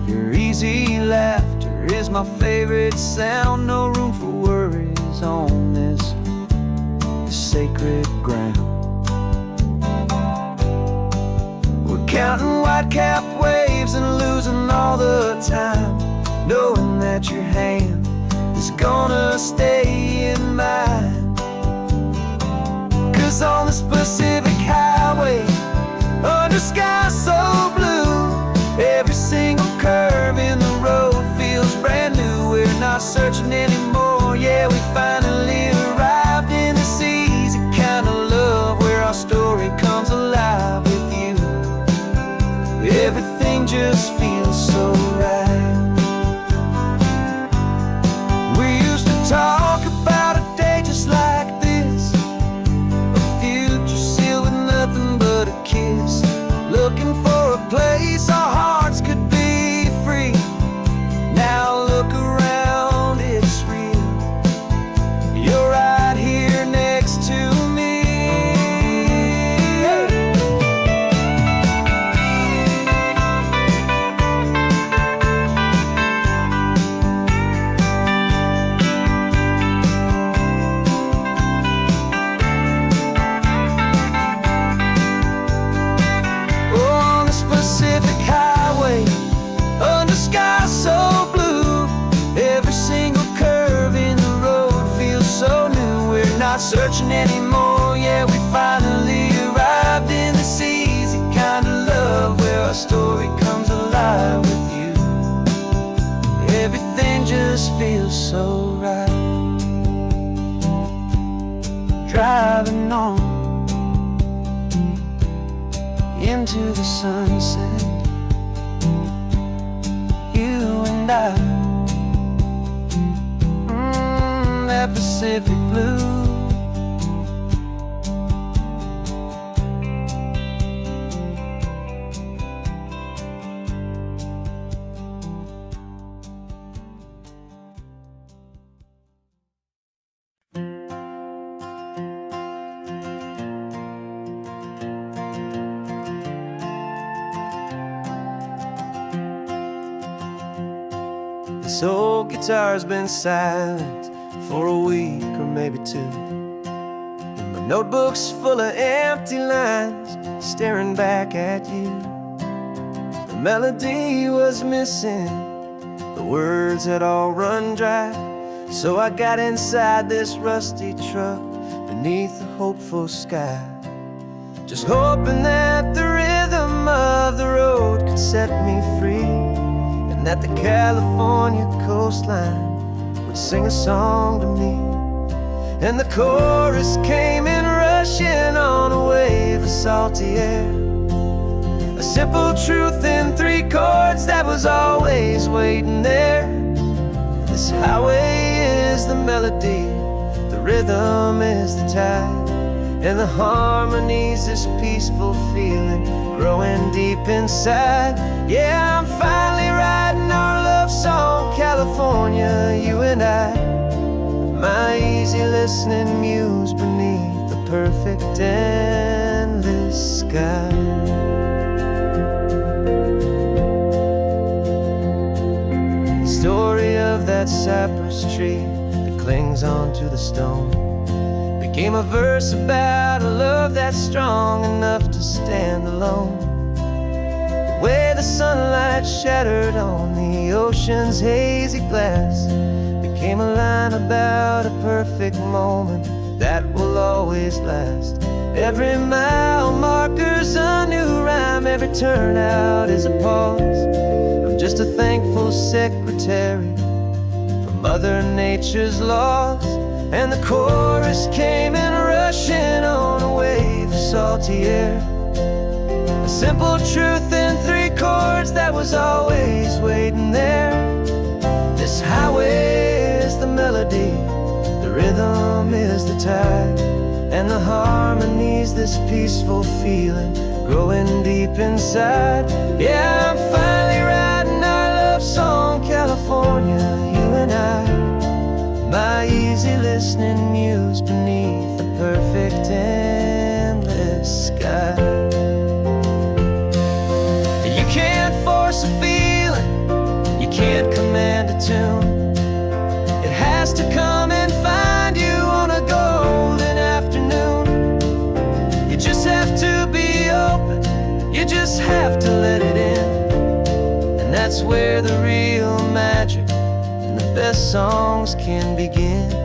Your easy laughter is my favorite sound, no room for worries on this sacred ground. We're counting white-capped waves and losing all the at your hand is gonna stay in mind. 'Cause on this Pacific Highway, under skies so blue, every single curve in the road feels brand new. We're not searching anymore, yeah, we finally arrived in this easy kind of love where our story comes alive with you. Everything just feels so right. We used to talk about a day just like this, a future sealed with nothing but a kiss, looking for a place our hearts could be free. Now look around, it's real. You're right here next to me. On this Pacific Highway, under skies so blue, every single curve in the road feels so new. We're not searching anymore, yeah, we finally arrived in this easy kind of love where our story comes alive with you. Everything just feels so right. Driving on into the sunset, you and I, that Pacific blue. This old guitar's been silent for a week or maybe two, and my notebook's full of empty lines staring back at you. The melody was missing, the words had all run dry, so I got inside this rusty truck beneath a hopeful sky, just hoping that the rhythm of the road could set me free, that the California coastline would sing a song to me. And the chorus came in rushing on a wave of salty air, a simple truth in 3 chords that was always waiting there. This highway is the melody, the rhythm is the tide, and the harmony's this peaceful feeling growing deep inside. Yeah, I'm finally writing our love song, California, you and I, my easy listening muse beneath the perfect endless sky. The story of that cypress tree that clings onto the stone became a verse about a love that's strong enough to stand alone. The way the sunlight shattered on the ocean's hazy glass became a line about a perfect moment that will always last. Every mile marker's a new rhyme, every turnout is a pause. I'm just a thankful secretary for Mother Nature's laws. And the chorus came in rushing on a wave of salty air, a simple truth in 3 chords that was always waiting there. This highway is the melody, the rhythm is the tide, and the harmony's this peaceful feeling growing deep inside. Yeah, I'm finally writing our love song, California, you and I, my easy listening muse beneath the perfect endless sky. You can't force a feeling, you can't command a tune. It has to come and find you on a golden afternoon. You just have to be open, you just have to let it in. And that's where the real magic best songs can begin.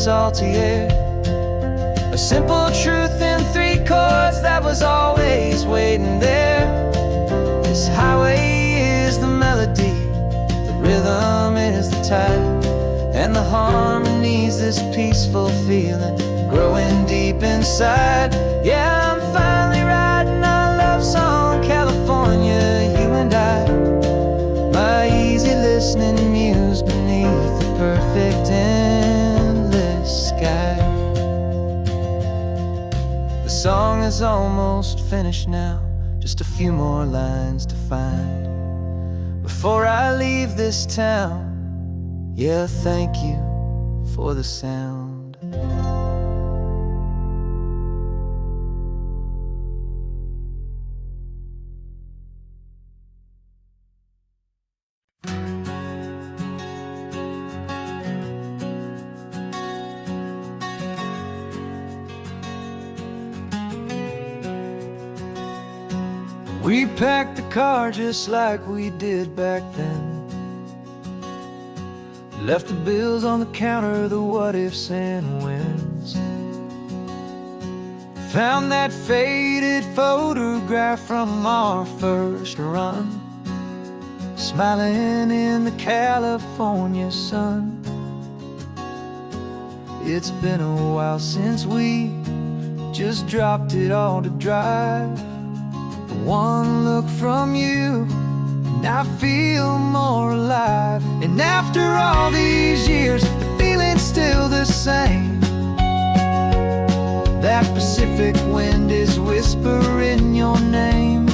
Salty air, a simple truth in 3 chords that was always waiting there. This highway is the melody, the rhythm is the tide, and the harmony's this peaceful feeling growing deep inside. Yeah, I'm finally writing our love song, California, you and I. My easy listening muse beneath the perfect sky. The song is almost finished now, just a few more lines to find before I leave this town. Yeah, thank you for the sound. We packed the car just like we did back then. Left the bills on the counter, the what-ifs and whens. Found that faded photograph from our first run, smiling in the California sun. It's been a while since we just dropped it all to drive. One look from you, and I feel more alive. And after all these years, the feeling's still the same. That Pacific wind is whispering your name.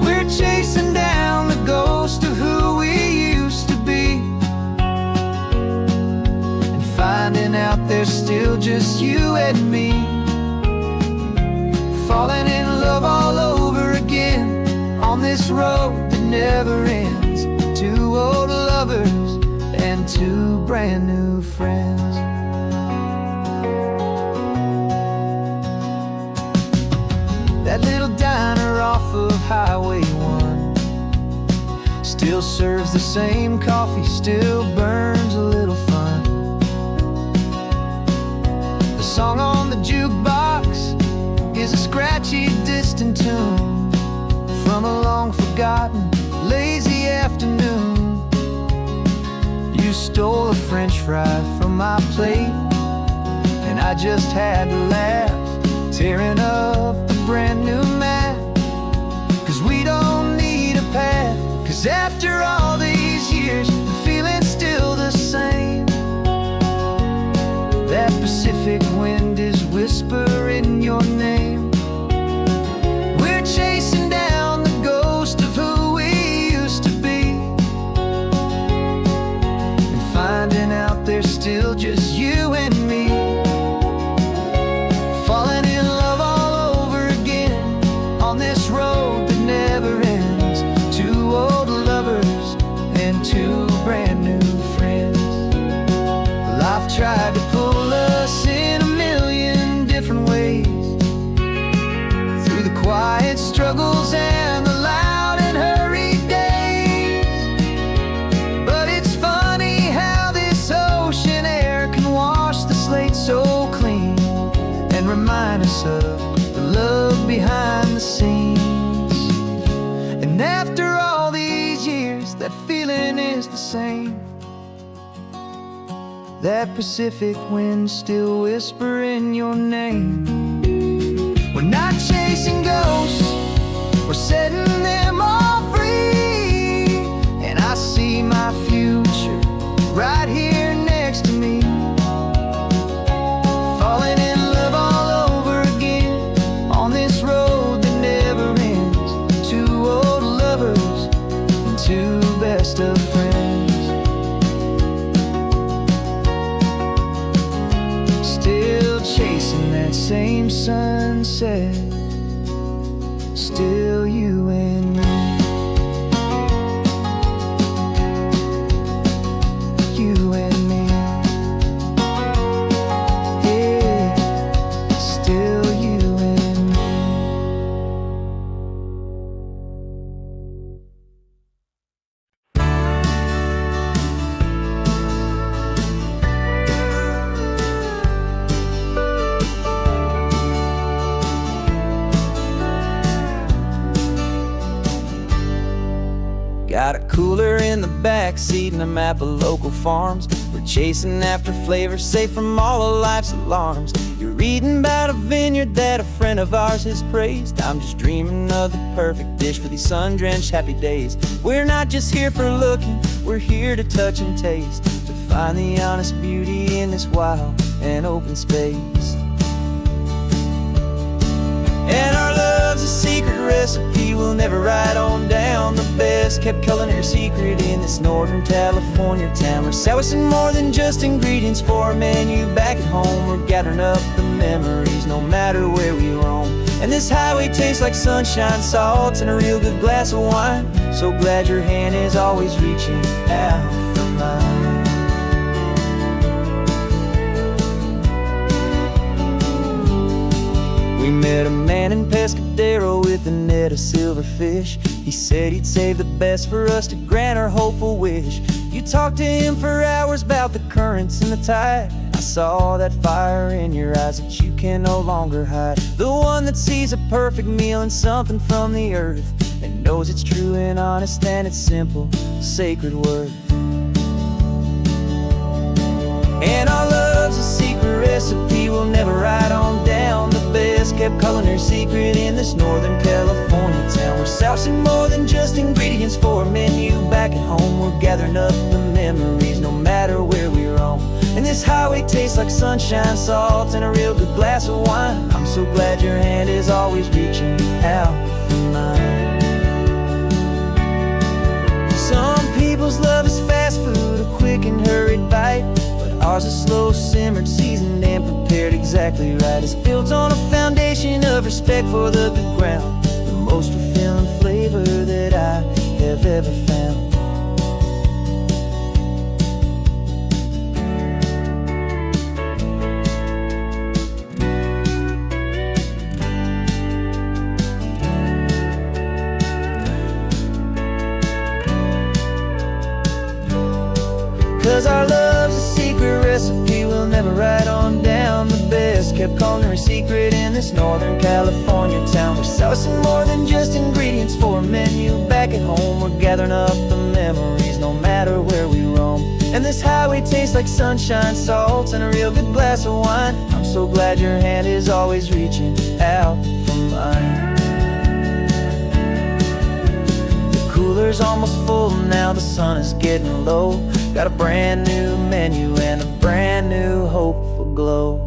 We're chasing down the ghost of who we used to be, and finding out there's still just you and me. Falling in love all over again on this road that never ends. 2 old lovers and 2 brand new friends. That little diner off of Highway 1 still serves the same coffee, still burns a little fun. The song on the jukebox is a scratchy, distant tune from a long-forgotten, lazy afternoon. You stole a French fry from my plate, and I just had to laugh, tearing up the brand new map. 'Cause we don't need a path, 'cause after all these years, the feeling's still the same. That Pacific wind is whispering your name. We're chasing down the ghost of who we used to be, and finding out there's still just you and me. Falling in love all over again on this road that never ends. 2 old lovers and 2 brand new friends. Life tried to pull us in a million different ways, through the quiet struggles and the loud and hurried days. But it's funny how this ocean air can wash the slate so clean, and remind us of the love behind the scenes. And after all these years, that feeling is the same. That Pacific wind still whispering your name. We're not chasing ghosts, we're setting them all free. And I see my future right here next to me. Falling in love all over again on this road that never ends. 2 old lovers and 2 best of friends. chasing that same sunset, still you and me. You and me. Yeah, still you and me. Got a cooler in the back seat and a map of local farms. We're chasing after flavors safe from all of life's alarms. You're reading about a vineyard that a friend of ours has praised. I'm just dreaming of the perfect dish for these sun-drenched happy days. We're not just here for looking, we're here to touch and taste, to find the honest beauty in this wild and open space. And our love's a secret recipe we'll never write on down. The best kept culinary secret in this Northern California town. We're sourcing more than just ingredients for a menu back at home. We're gathering up the memories no matter where we roam. And this highway tastes like sunshine, salt, and a real good glass of wine. So glad your hand is always reaching out for mine. We met a man in Pescadero with a net of silverfish. He said he'd save the best for us to grant our hopeful wish. You talked to him for hours about the currents and the tide. I saw that fire in your eyes that you can no longer hide. The one that sees a perfect meal and something from the earth, and knows it's true and honest and it's simple, sacred worth. And our love's a secret recipe we'll never write on down. The best kept culinary secret in this Northern California town. We're sourcing more than just ingredients for a menu back at home. We're gathering up the memories no matter where we roam. And this highway tastes like sunshine, salt, and a real good glass of wine. I'm so glad your hand is always reaching out for mine. Some people's love is fast food, a quick and hurried bite. Ours is slow simmered, seasoned and prepared exactly right. It's built on a foundation of respect for the good ground, the most fulfilling flavor that I have ever found. 'Cause our love's a secret recipe we'll never write on down. The best kept culinary secret in this Northern California town. We're sourcing more than just ingredients for a menu back at home. We're gathering up the memories no matter where we roam. And this highway tastes like sunshine, salt, and a real good glass of wine. I'm so glad your hand is always reaching out for mine. The cooler's almost full now, the sun is getting low. Got a brand new menu and a brand new hopeful glow.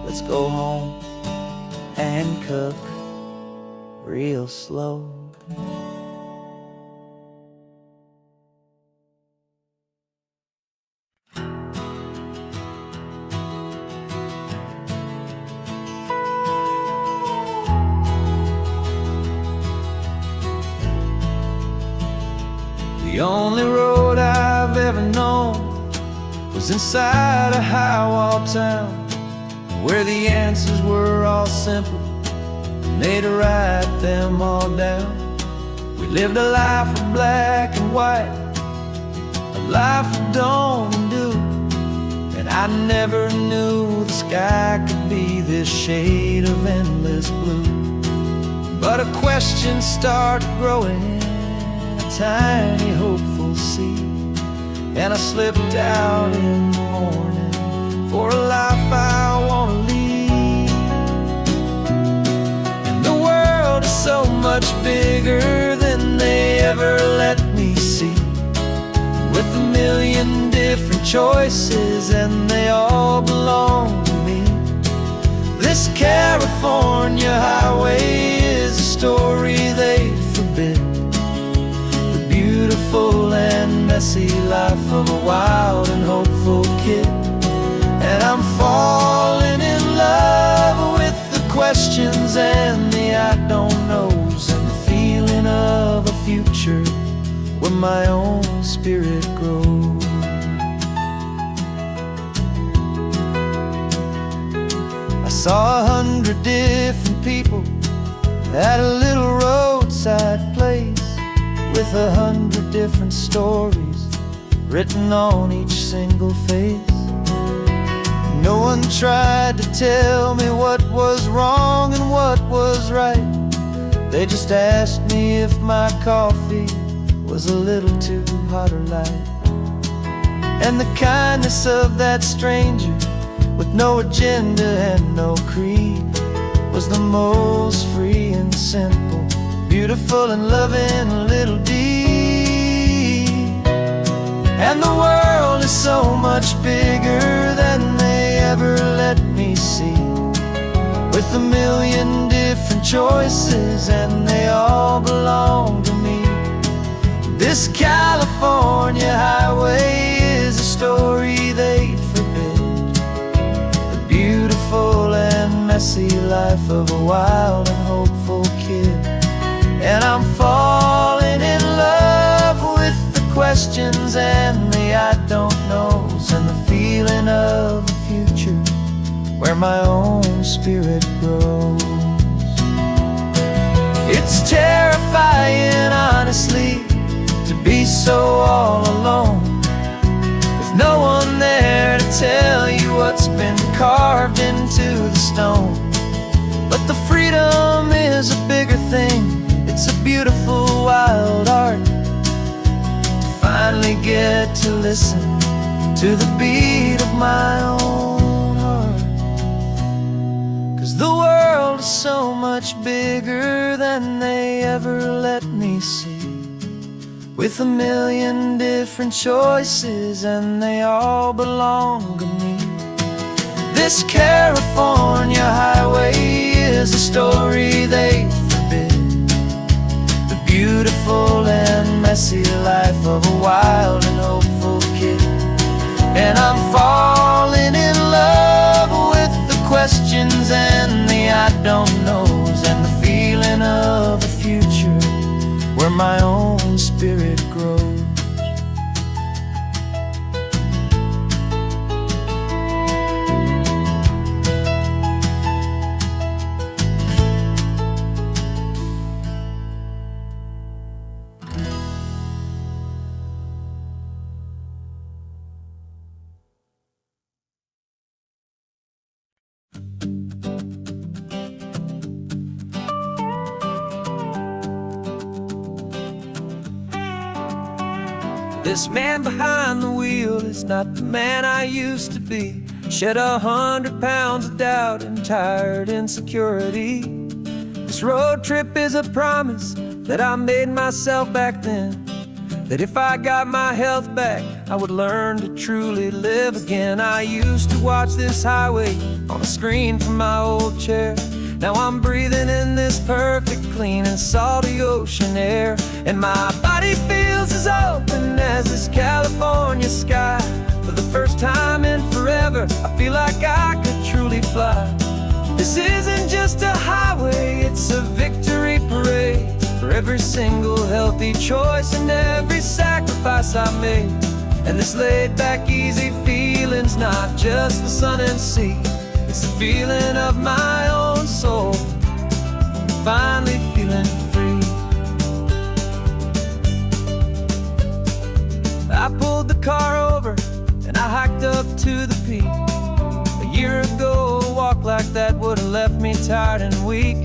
Let's go home and cook real slow. The only road I've ever known was inside a high-wall town, where the answers were all simple, and they'd write them all down. We lived a life of black and white, a life of dawn and dew, and I never knew the sky could be this shade of endless blue. But a question started growing, tiny hopeful seed, and I slipped out in the morning for a life I want to lead. And the world is so much bigger than they ever let me see, with a million different choices and they all belong to me. This California highway is a story they forbid, beautiful and messy life of a wild and hopeful kid. And questions and the I don't knows, and the feeling of a future where my own spirit grows. I saw 100 different people at a little roadside place, with 100 different stories written on each single face. No one tried to tell me what was wrong and what was right. They just asked me if my coffee was a little too hot or light. And the kindness of that stranger, with no agenda and no creed, was the most free and simple, beautiful and loving little deed. And the world is so much bigger than they ever let me see, with a million different choices and they all belong to me. This California highway is a story they'd forbid, the beautiful and messy life of a wild and hopeful kid. And I'm falling in love with the questions and the I don't knows, and the feeling of a future where my own spirit grows. It's terrifying, honestly, to be so all alone, with no one there to tell you what's been carved into the stone. But the freedom is a bigger thing. It's a beautiful wild art to finally get to listen to the beat of my own heart. 'Cause the world is so much bigger than they ever let me see, with a million different choices and they all belong to me. This California highway is a story they forbid, the beautiful and messy life of a wild and hopeful kid. And I'm falling in love with the questions and the I don't knows, and the feeling of a future where my own spirit grows. This man behind the wheel is not the man I used to be. Shed 100 pounds of doubt and tired insecurity. This road trip is a promise that I made myself back then, that if I got my health back, I would learn to truly live again. I used to watch this highway on a screen from my old chair. Now I'm breathing in this perfect, clean and salty ocean air, and my body feels as open as this California sky. For the first time in forever, I feel like I could truly fly. This isn't just a highway, it's a victory parade for every single healthy choice and every sacrifice I made. And this laid back, easy feeling's not just the sun and sea, it's the feeling of my own soul, finally feeling free. I pulled the car over and I hiked up to the peak. A year ago, a walk like that would've left me tired and weak,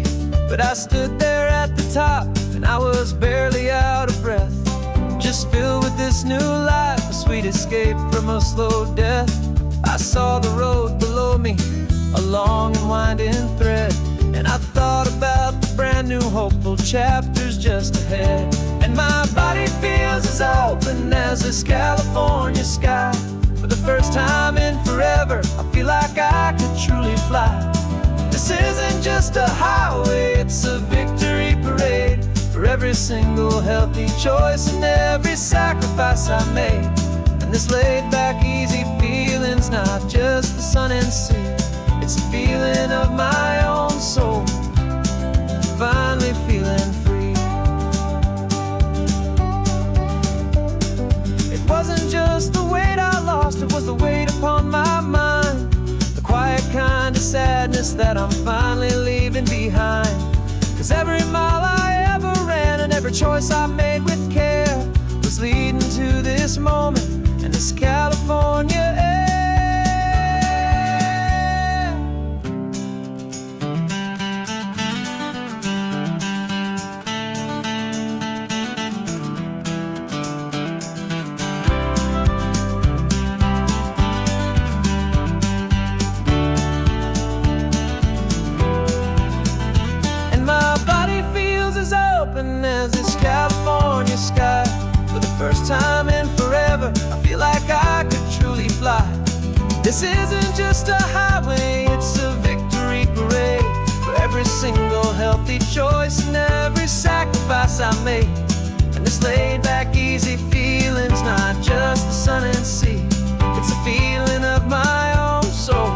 but I stood there at the top and I was barely out of breath, just filled with this new life, a sweet escape from a slow death. I saw the road below me, a long and winding thread, and I thought about the brand new hopeful chapters just ahead. And my body feels as open as this California sky. For the first time in forever, I feel like I could truly fly. This isn't just a highway, it's a victory parade for every single healthy choice and every sacrifice I made. And this laid back, easy feeling's not just the sun and sea, it's a feeling of my own soul, sadness that I'm finally leaving behind. 'Cause every mile I ever ran and every choice I made with care was leading to this moment and this California air. As this California sky, for the first time in forever, I feel like I could truly fly. This isn't just a highway, it's a victory parade for every single healthy choice and every sacrifice I made. And this laid back, easy feeling's not just the sun and sea, it's a feeling of my own soul,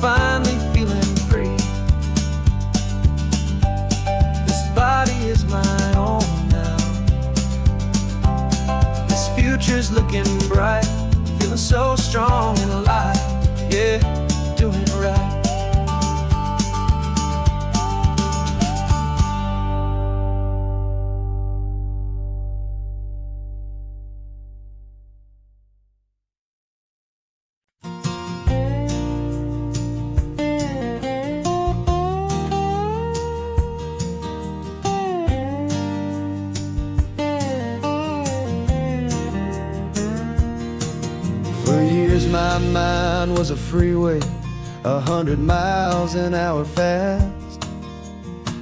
finally feeling free. Body is my own now. This future's looking bright, feeling so strong and alive. Yeah, doing it right. For years my mind was a freeway, 100 miles an hour fast,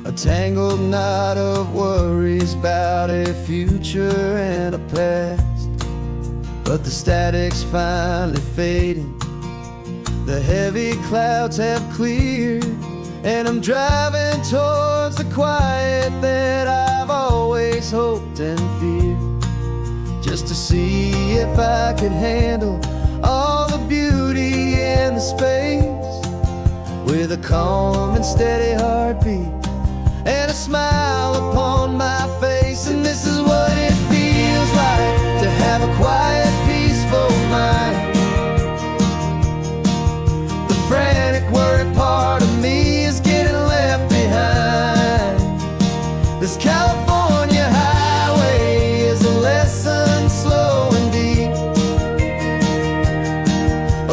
a tangled knot of worries about a future and a past. But the static's finally fading, the heavy clouds have cleared, and I'm driving towards the quiet that I've always hoped and feared, just to see if I could handle all the beauty and the space, with a calm and steady heartbeat and a smile upon my face. And this is what it feels like to have a quiet, peaceful mind. The frantic, worried part of me is getting left behind. This California highway is a lesson slow and deep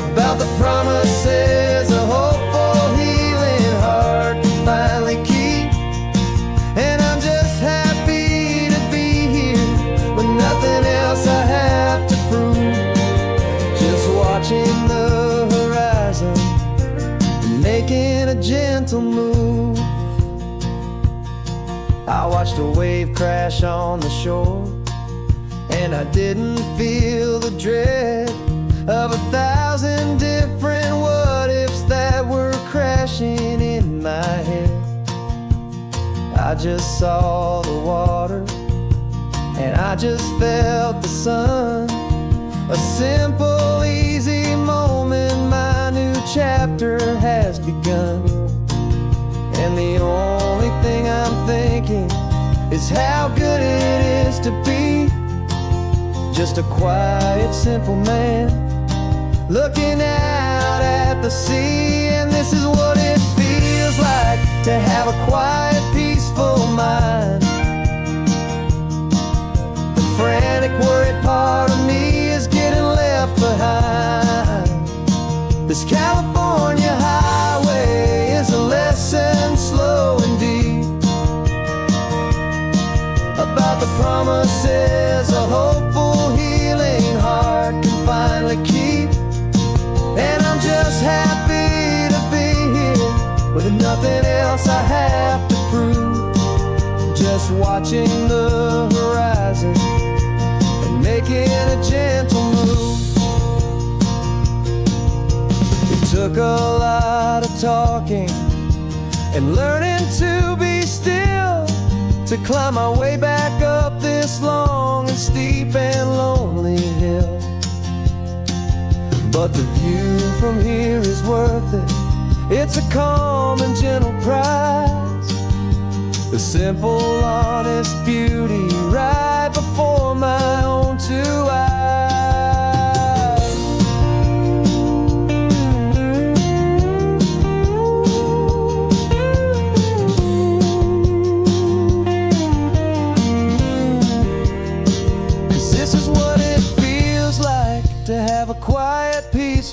about the promises a hopeful, healing heart can finally keep. And I'm just happy to be here with nothing else I have to prove, just watching the horizon and making a gentle move. I watched a wave crash on the shore, and I didn't feel the dread of 1,000 different what-ifs that were crashing in my head. I just saw the water, and I just felt the sun. A simple, easy moment, my new chapter has begun. And the only thing I'm thinking is how good it is to be just a quiet, simple man looking out at the sea. And this is what it feels like to have a quiet, peaceful mind. The frantic, worried part of me is getting left behind. This California highway is a lesson slow and deep about the promises a hopeful, healing heart can finally keep. And I'm just happy to be here with nothing else I have to prove, just watching the horizon and making a gentle move. It took a lot of talking and learning to be still to climb my way back up this long and steep and lonely hill. But the view from here is worth it, it's a calm and gentle prize, the simple, honest beauty right before my own two eyes.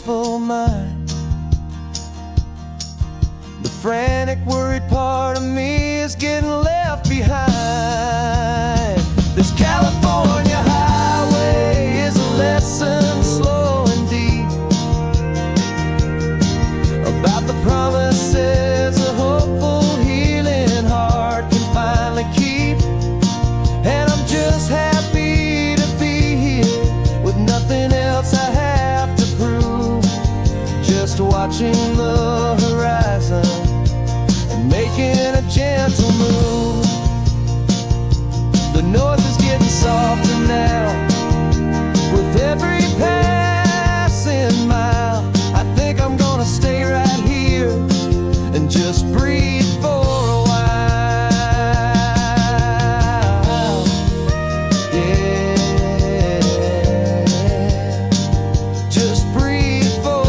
peaceful mind. The frantic, worried part of me is getting left behind. This California highway is a lesson slow and deep about the promises a hopeful, healing heart can finally keep. And I'm just happy to be here with nothing else I have to prove. Just watching the horizon and making a gentle move. The noise is getting softer now with every passing mile. I think I'm gonna stay right here and just breathe for a while. Yeah, just breathe for a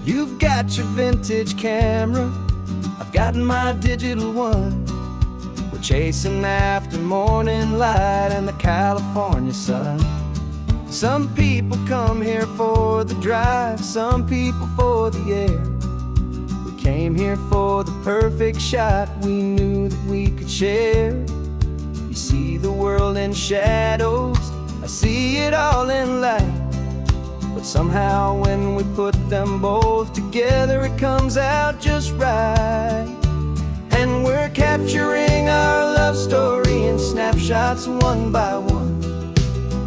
You've got your vintage camera, I've got my digital one. We're chasing after morning light and the California sun. Some people come here for the drive, some people for the air. We came here for the perfect shot we knew that we could share. You see the world in shadows, I see it all in light. But somehow when we put them both together, it comes out just right. And we're capturing our love story in snapshots one by one.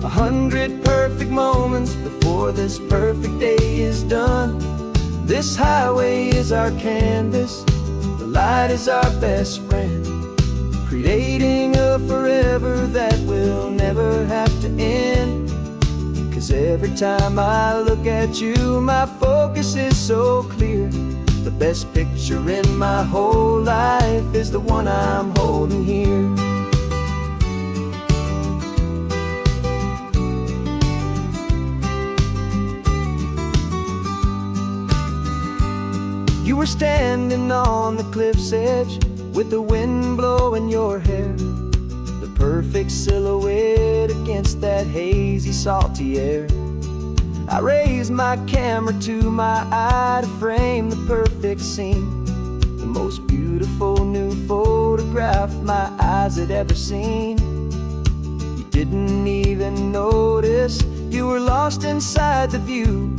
100 perfect moments before this perfect day is done. This highway is our canvas, the light is our best friend, creating a forever that will never have to end. 'Cause every time I look at you, my focus is so clear. The best picture in my whole life is the one I'm holding here. You were standing on the cliff's edge with the wind blowing your hair, the perfect silhouette against that hazy, salty air. I raised my camera to my eye to frame the perfect scene, the most beautiful new photograph my eyes had ever seen. You didn't even notice you were lost inside the view,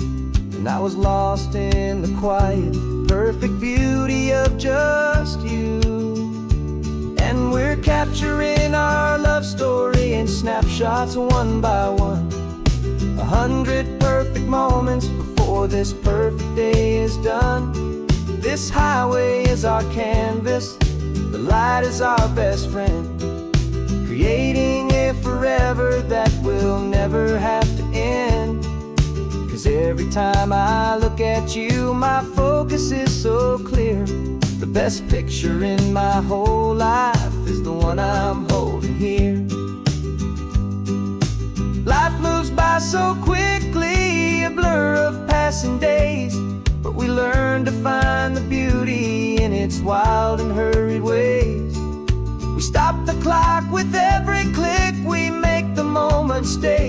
and I was lost in the quiet, perfect beauty of just you. And we're capturing our love story in snapshots one by one. 100 perfect moments before this perfect day is done. This highway is our canvas, the light is our best friend, creating a forever that will never have to end. 'Cause every time I look at you, my focus is so clear. The best picture in my whole life is the one I'm holding here. Life moves by so quickly, a blur of passing days, but we learn to find the beauty in its wild and hurried ways. We stop the clock with every click, we make the moment stay,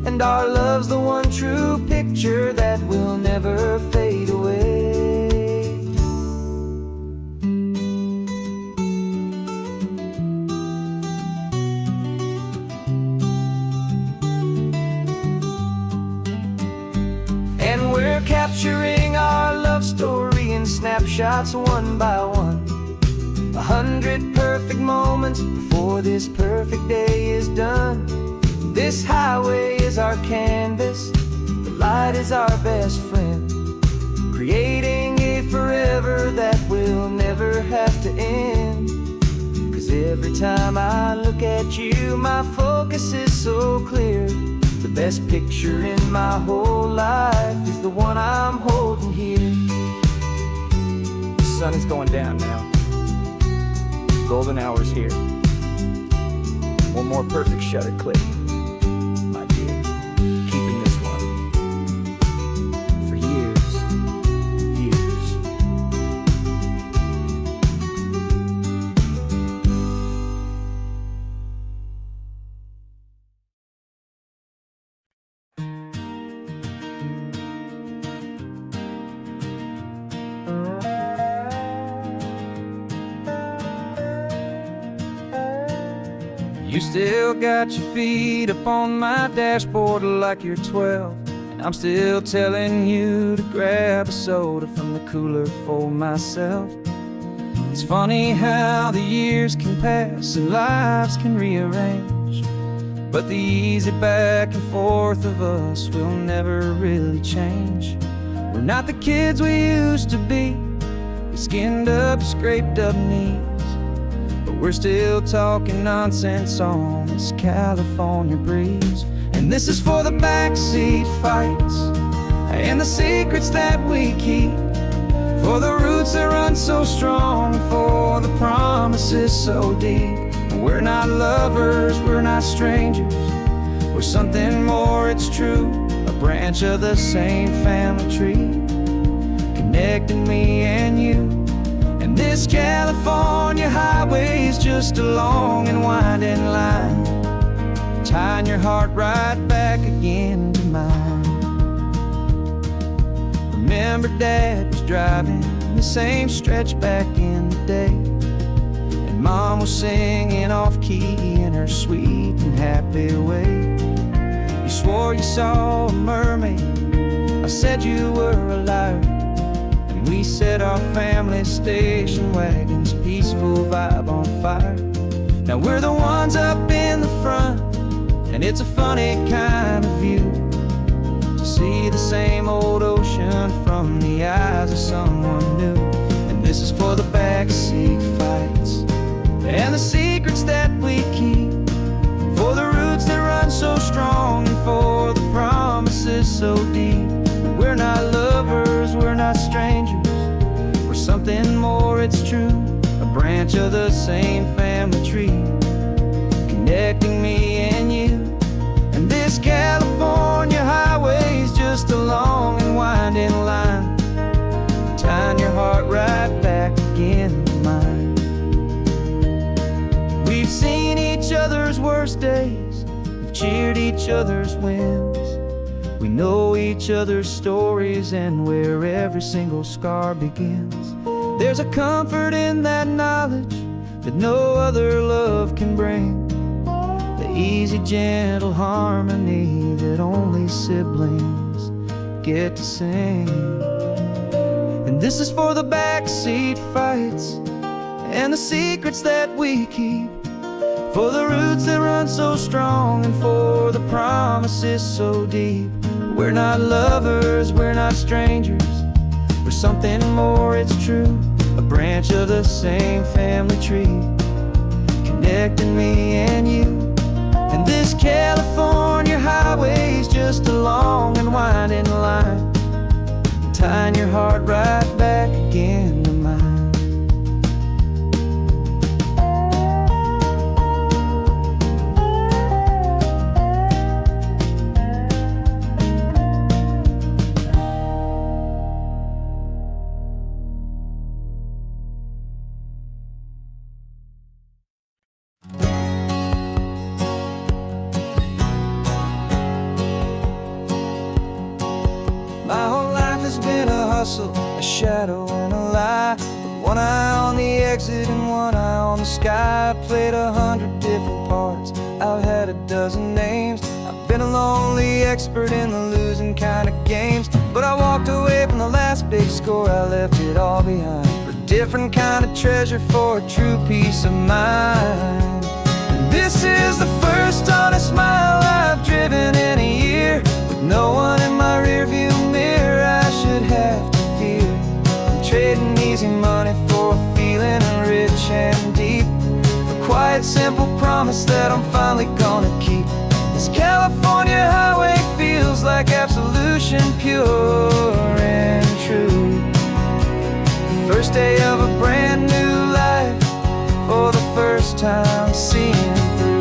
and our love's the one true picture that will never fade away. And we're capturing our love story in snapshots one by one. 100 perfect moments before this perfect day is done. This highway is our canvas, the light is our best friend, creating a forever that will never have to end. 'Cause Every time I look at you, my focus is so clear. The best picture in my whole life is the one I'm holding here. The sun is going down now. Golden hour's here. One more perfect shutter click, my dear. Keeping this one for years, years. You still got your feet up on my dashboard like you're 12, and I'm still telling you to grab a soda from the cooler for myself. It's funny how the years can pass and lives can rearrange, but the easy back and forth of us will never really change. We're not the kids we used to be, with skinned up, scraped up knees, but we're still talking nonsense on this California breeze. And this is for the backseat fights and the secrets that we keep, for the roots that run so strong, for the promises so deep. We're not lovers, we're not strangers, we're something more, it's true. A branch of the same family tree, connecting me and you. And this California highway is just a long and winding line, tying your heart right back again to mine. Remember Dad was driving the same stretch back in the day, and Mom was singing off-key in her sweet and happy way. You swore you saw a mermaid, I said you were a liar, and we set our family station wagon's peaceful vibe on fire. Now we're the ones up in the front, and it's a funny kind of view to see the same old ocean from the eyes of someone new. And this is for the backseat fights and the secrets that we keep, for the roots that run so strong, and for the promises so deep. We're not lovers, we're not strangers, we're something more, it's true. A branch of the same family tree, connecting me and you. And this California highway is just a long and winding line, tying your heart right back again to mine. We've seen each other's worst days, we've cheered each other's wins, we know each other's stories and where every single scar begins. There's a comfort in that knowledge that no other love can bring, the easy, gentle harmony that only siblings get to sing. And this is for the backseat fights and the secrets that we keep, for the roots that run so strong, and for the promises so deep. We're not lovers, we're not strangers, we're something more, it's true. A branch of the same family tree, connecting me and you. And this California highway is just a long and winding line, tying your heart right back again to mine. My whole life has been a hustle, a shadow and a lie, with one eye on the exit and one eye on the sky. I've played 100 different parts, I've had a dozen names, I've been a lonely expert in the losing kind of games. But I walked away from the last big score, I left it all behind, for a different kind of treasure, for a true peace of mind. And this is the first honest mile I've driven in a year, with no one in my rearview mirror I should have to fear. I'm trading easy money for a feeling rich and deep, a quiet quiet, simple promise that I'm finally gonna keep. This California highway feels like absolution, pure and true. The first day of a brand new life, for the first time seeing through.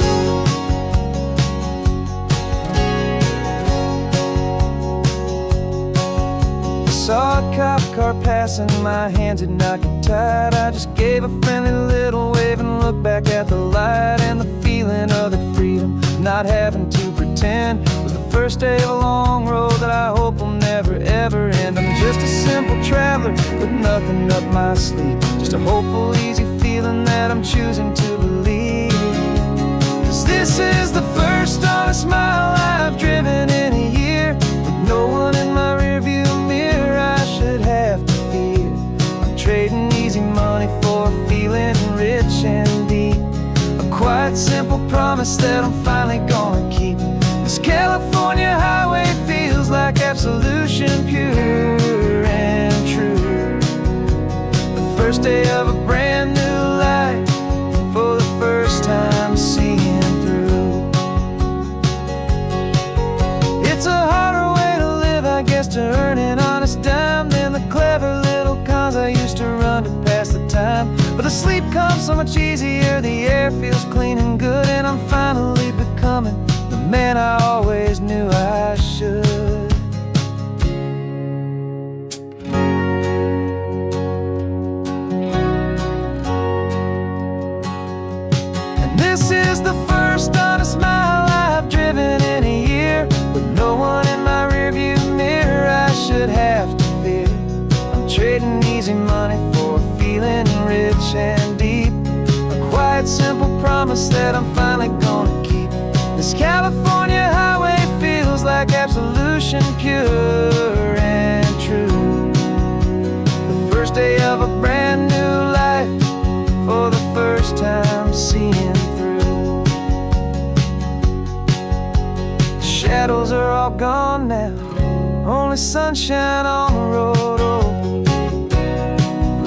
I saw a cop car passing, my hands had not got tied. I just gave a friendly little wave and looked back at the light. And the feeling of the freedom, not having to pretend, was the first day of a long road that I hope will never ever end. I'm just a simple traveler with nothing up my sleeve, just a hopeful, easy feeling that I'm choosing to believe. 'Cause this is the first honest mile I've driven in a year, with no one in my rearview mirror I should have to fear. I'm trading easy money for a feeling rich and deep, a quiet, simple promise that I'm finally gonna keep. This California highway feels like absolution, pure and true. The first day of a brand new life, for the first time seeing through. It's a harder way to live, I guess, to earn an honest dime than the clever little cons I used to run to pass the time. But the sleep comes so much easier, the air feels clean and good, and I'm finally becoming the man I always knew I should. And this is the first honest mile I've driven in a year, with no one in my rearview mirror I should have to fear. I'm trading easy money for a feeling rich and deep, a quiet, simple promise that I'm finally gonna keep. This California highway feels like absolution, pure and true. The first day of a brand new life, for the first time seeing through. The shadows are all gone now, only sunshine on the road. Oh,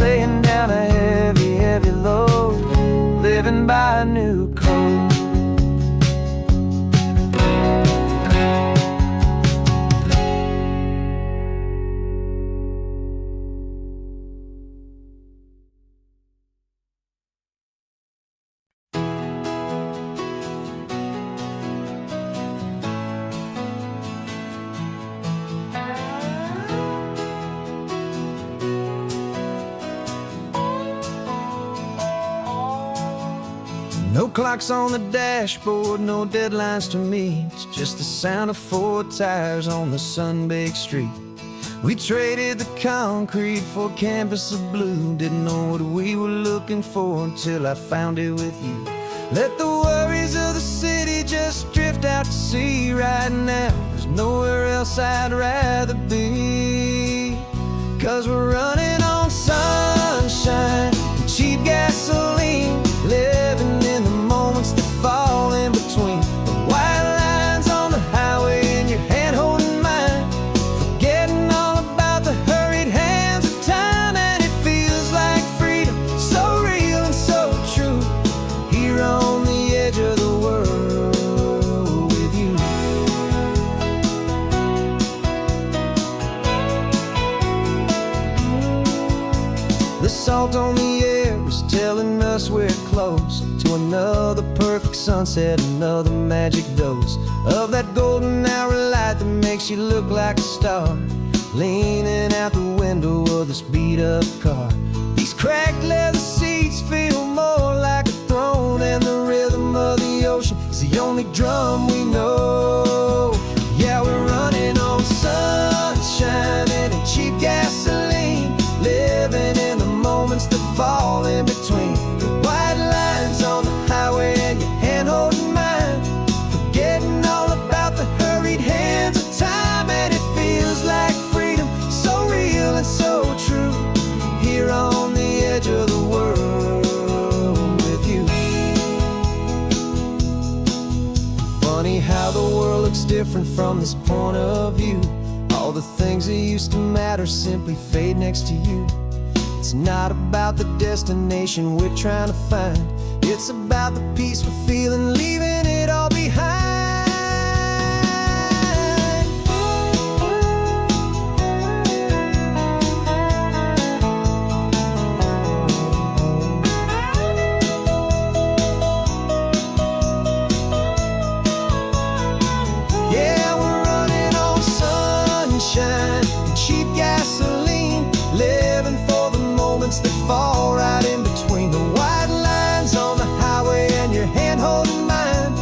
laying down a heavy, heavy load, living by a new code. No clocks on the dashboard, no deadlines to meet, just the sound of 4 tires on the sun-baked street. We traded the concrete for a canvas of blue, didn't know what we were looking for until I found it with you. Let the worries of the city just drift out to sea right now. There's nowhere else I'd rather be, 'cause we're running on sunshine and cheap gasoline, living in the moments that fall in between. The white lines on the highway and your hand holding mine, forgetting all about the hurried hands of time. And it feels like freedom, so real and so true, here on the edge of the world with you. The salt on the air is telling us we're close to another perfect sunset, another magic dose of that golden hour light that makes you look like a star, leaning out the window of this beat-up car. These cracked leather seats feel more like a throne, and the rhythm of the ocean is the only drum we know. Yeah, we're running on sunshine and cheap gasoline, living in the moments that fall in between. The white lines on the highway and your hand holding mine, forgetting all about the hurried hands of time. And it feels like freedom, so real and so true, here on the edge of the world with you. Funny how the world looks different from this point of view. All the things that used to matter simply fade next to you. It's not about the destination we're trying to find, It's about the peace we're feeling, leaving it all behind. Yeah, we're running on sunshine and cheap gasoline, living for the moments that fall right in between the white lines on the highway and your hand holding mine,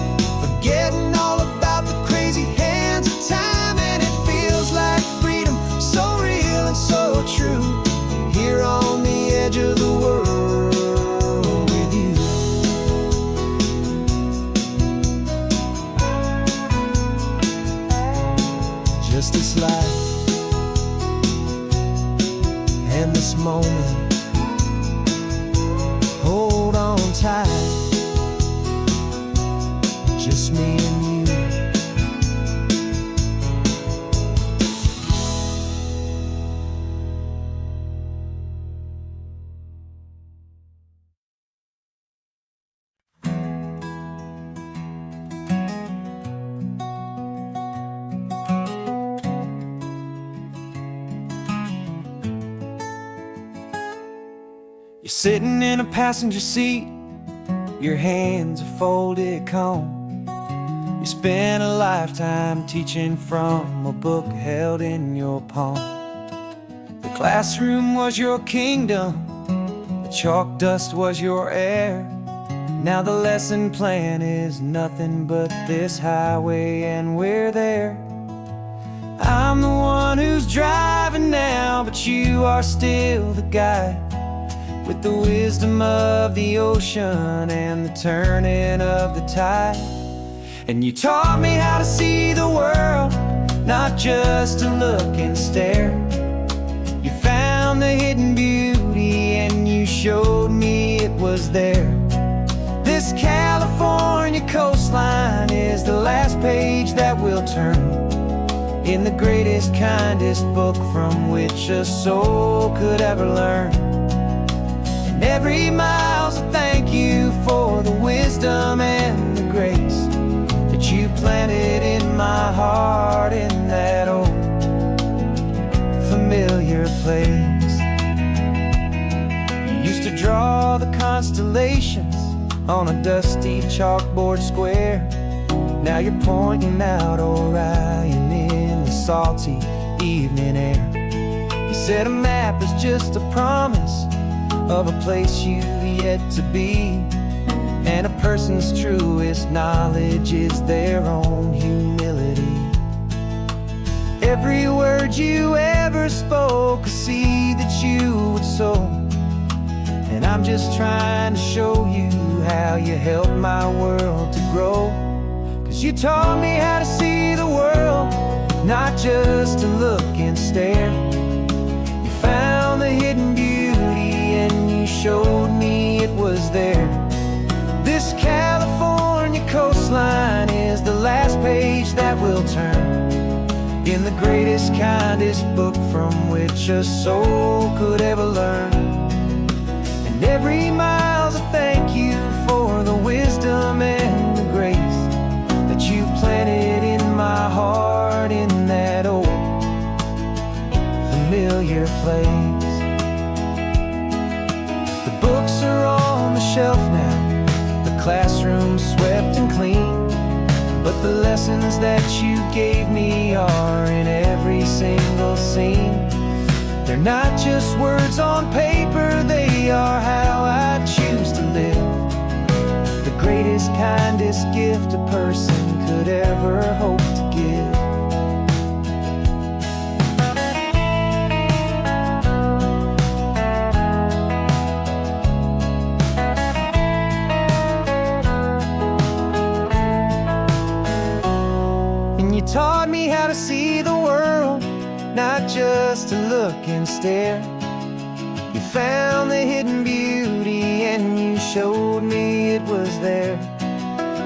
forgetting all about the crazy hands of time. And it feels like freedom, so real and so true, here on the edge of the world with you. Just this life and this moment, hold on tight, just me and you. You're sitting in a passenger seat, your hands are folded calm. You spent a lifetime teaching from a book held in your palm. The classroom was your kingdom, the chalk dust was your air. Now the lesson plan is nothing but this highway, and we're there. I'm the one who's driving now, but you are still the guide, with the wisdom of the ocean and the turning of the tide. And you taught me how to see the world, not just to look and stare. You found the hidden beauty and you showed me it was there. This California coastline is the last page that we'll turn in the greatest, kindest book from which a soul could ever learn. And every mile's a thank you for the wisdom and the grace that you planted in my heart in that old familiar place. You used to draw the constellations on a dusty chalkboard square. Now you're pointing out Orion in the salty evening air. You said a map is just a promise of a place you've yet to be, and a person's truest knowledge is their own humility. Every word you ever spoke, a seed that you would sow, and I'm just trying to show you how you helped my world to grow. 'Cause you taught me how to see the world, not just to look and stare. You found the hidden beauty and you showed me it was there. This California coastline is the last page that we'll turn in the greatest, kindest book from which a soul could ever learn. And every mile's a thank you for the wisdom and the grace that you planted in my heart in that old familiar place. The books are on the shelf now, the classroom swept and clean, but the lessons that you gave me are in every single scene. They're not just words on paper, they are how I choose to live. The greatest, kindest gift a person could ever hope to give. And you taught me how to see the world, not just to look and stare. You found the hidden beauty and you showed me it was there.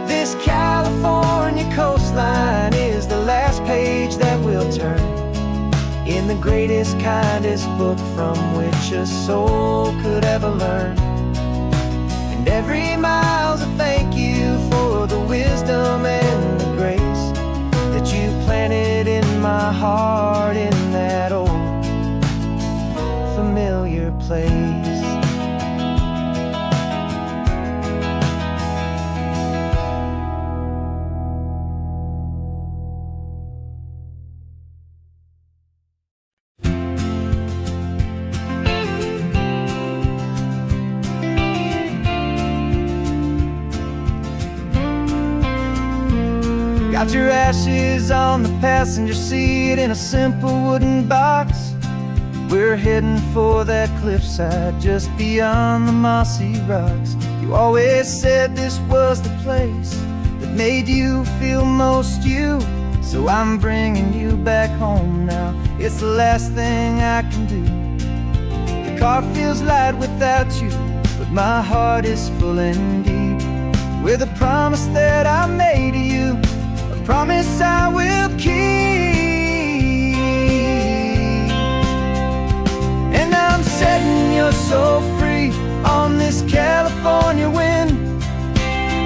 This California coastline is the last page that we'll turn in the greatest, kindest book from which a soul could ever learn. And And every mile's a thank you for the wisdom and the grace that you planted in my heart in that old familiar place. Got your ashes on the passenger seat in a simple wooden box. We're heading for that cliffside just beyond the mossy rocks. You always said this was the place that made you feel most you. So I'm bringing you back home now. It's the last thing I can do. The car feels light without you, but my heart is full and deep with a promise that I made to you, a promise I will keep. And I'm setting your soul free on this California wind,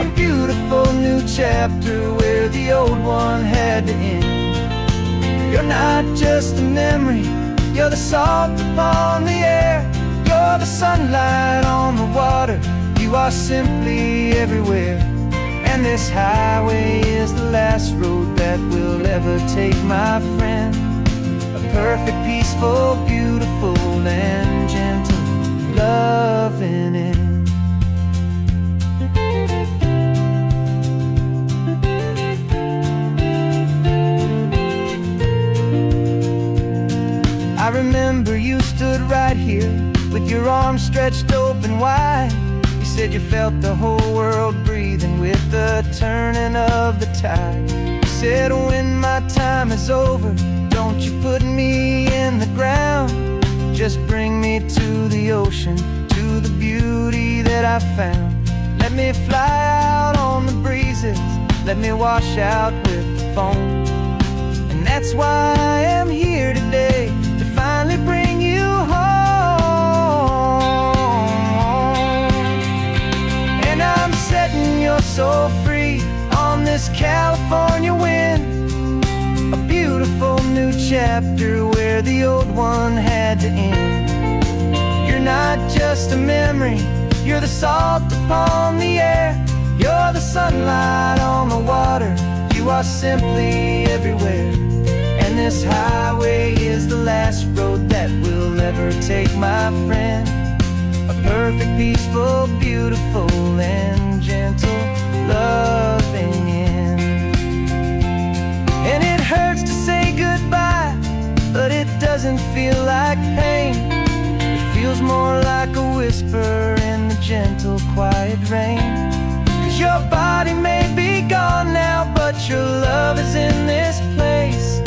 a beautiful new chapter where the old one had to end. You're not just a memory, you're the salt upon the air, you're the sunlight on the water, you are simply everywhere. And this highway is the last road that we'll ever take, my friend. A perfect, peaceful, beautiful, and gentle loving end. I remember you stood right here with your arms stretched open wide. You said you felt the whole world breathing with the turning of the tide. You said when my time is over, don't you put me in the ground, just bring me to the ocean, to the beauty that I found. Let me fly out on the breezes, let me wash out with the foam. And that's why I am here today, to finally bring you home. And I'm setting your soul free on this California wind, a beautiful new chapter where the old one had to end. You're not just a memory, you're the salt upon the air, you're the sunlight on the water, you are simply everywhere. And this highway is the last road that we'll ever take, my friend. A perfect, peaceful, beautiful, and gentle loving end. And it hurts to say goodbye, but it doesn't feel like pain. It feels more like a whisper in the gentle, quiet rain. 'Cause your body may be gone now, but your love is in this place,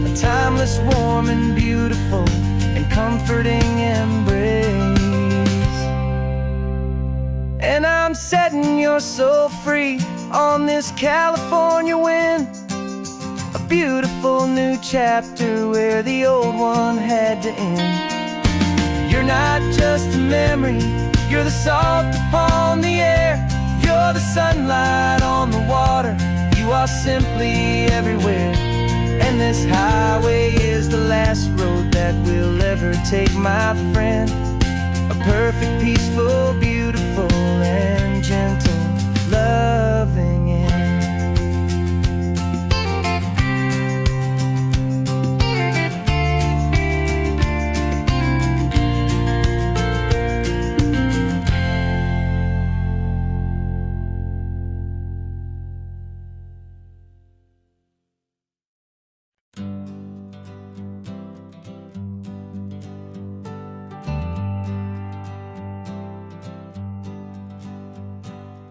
a timeless, warm, and beautiful, and comforting embrace. And I'm setting your soul free on this California wind, a beautiful new chapter where the old one had to end. You're not just a memory, you're the salt upon the air, you're the sunlight on the water, you are simply everywhere. And this highway is the last road that we'll ever take, my friend. A perfect, peaceful, beautiful, and gentle loving end.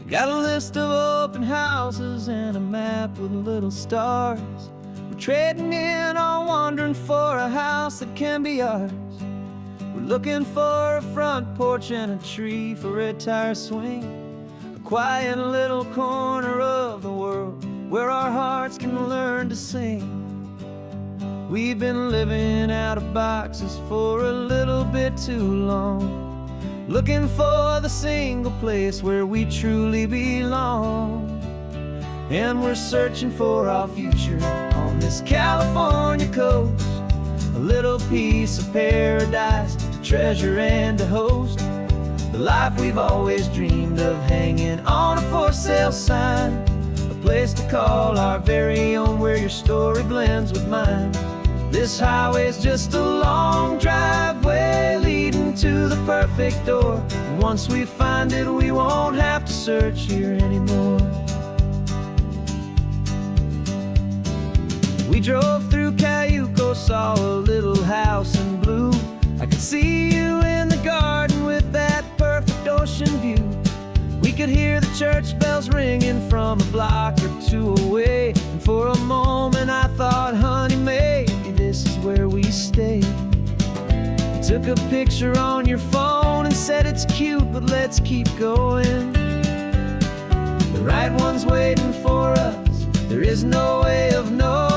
Got a list of open houses and a map with little stars. We're trading in or wandering for a house that can be ours. We're looking for a front porch and a tree for a tire swing, a quiet little corner of the world where our hearts can learn to sing. We've been living out of boxes for a little bit too long. looking for the single place where we truly belong. And we're searching for our future on this California coast, a little piece of paradise to treasure and to host, the life we've always dreamed of, hanging on a for sale sign, a place to call our very own, where your story blends with mine. This highway's just a long driveway leading to the perfect door, and once we find it, we won't have to search here anymore. We drove through Cayuco, saw a little house in blue. I could see you in the garden with that perfect ocean view. We could hear the church bells ringing from a block or two away, and for a moment I thought, honey, maybe this is where we stay. You took a picture on your phone and said it's cute, but let's keep going. The right one's waiting for us, there is no way of knowing,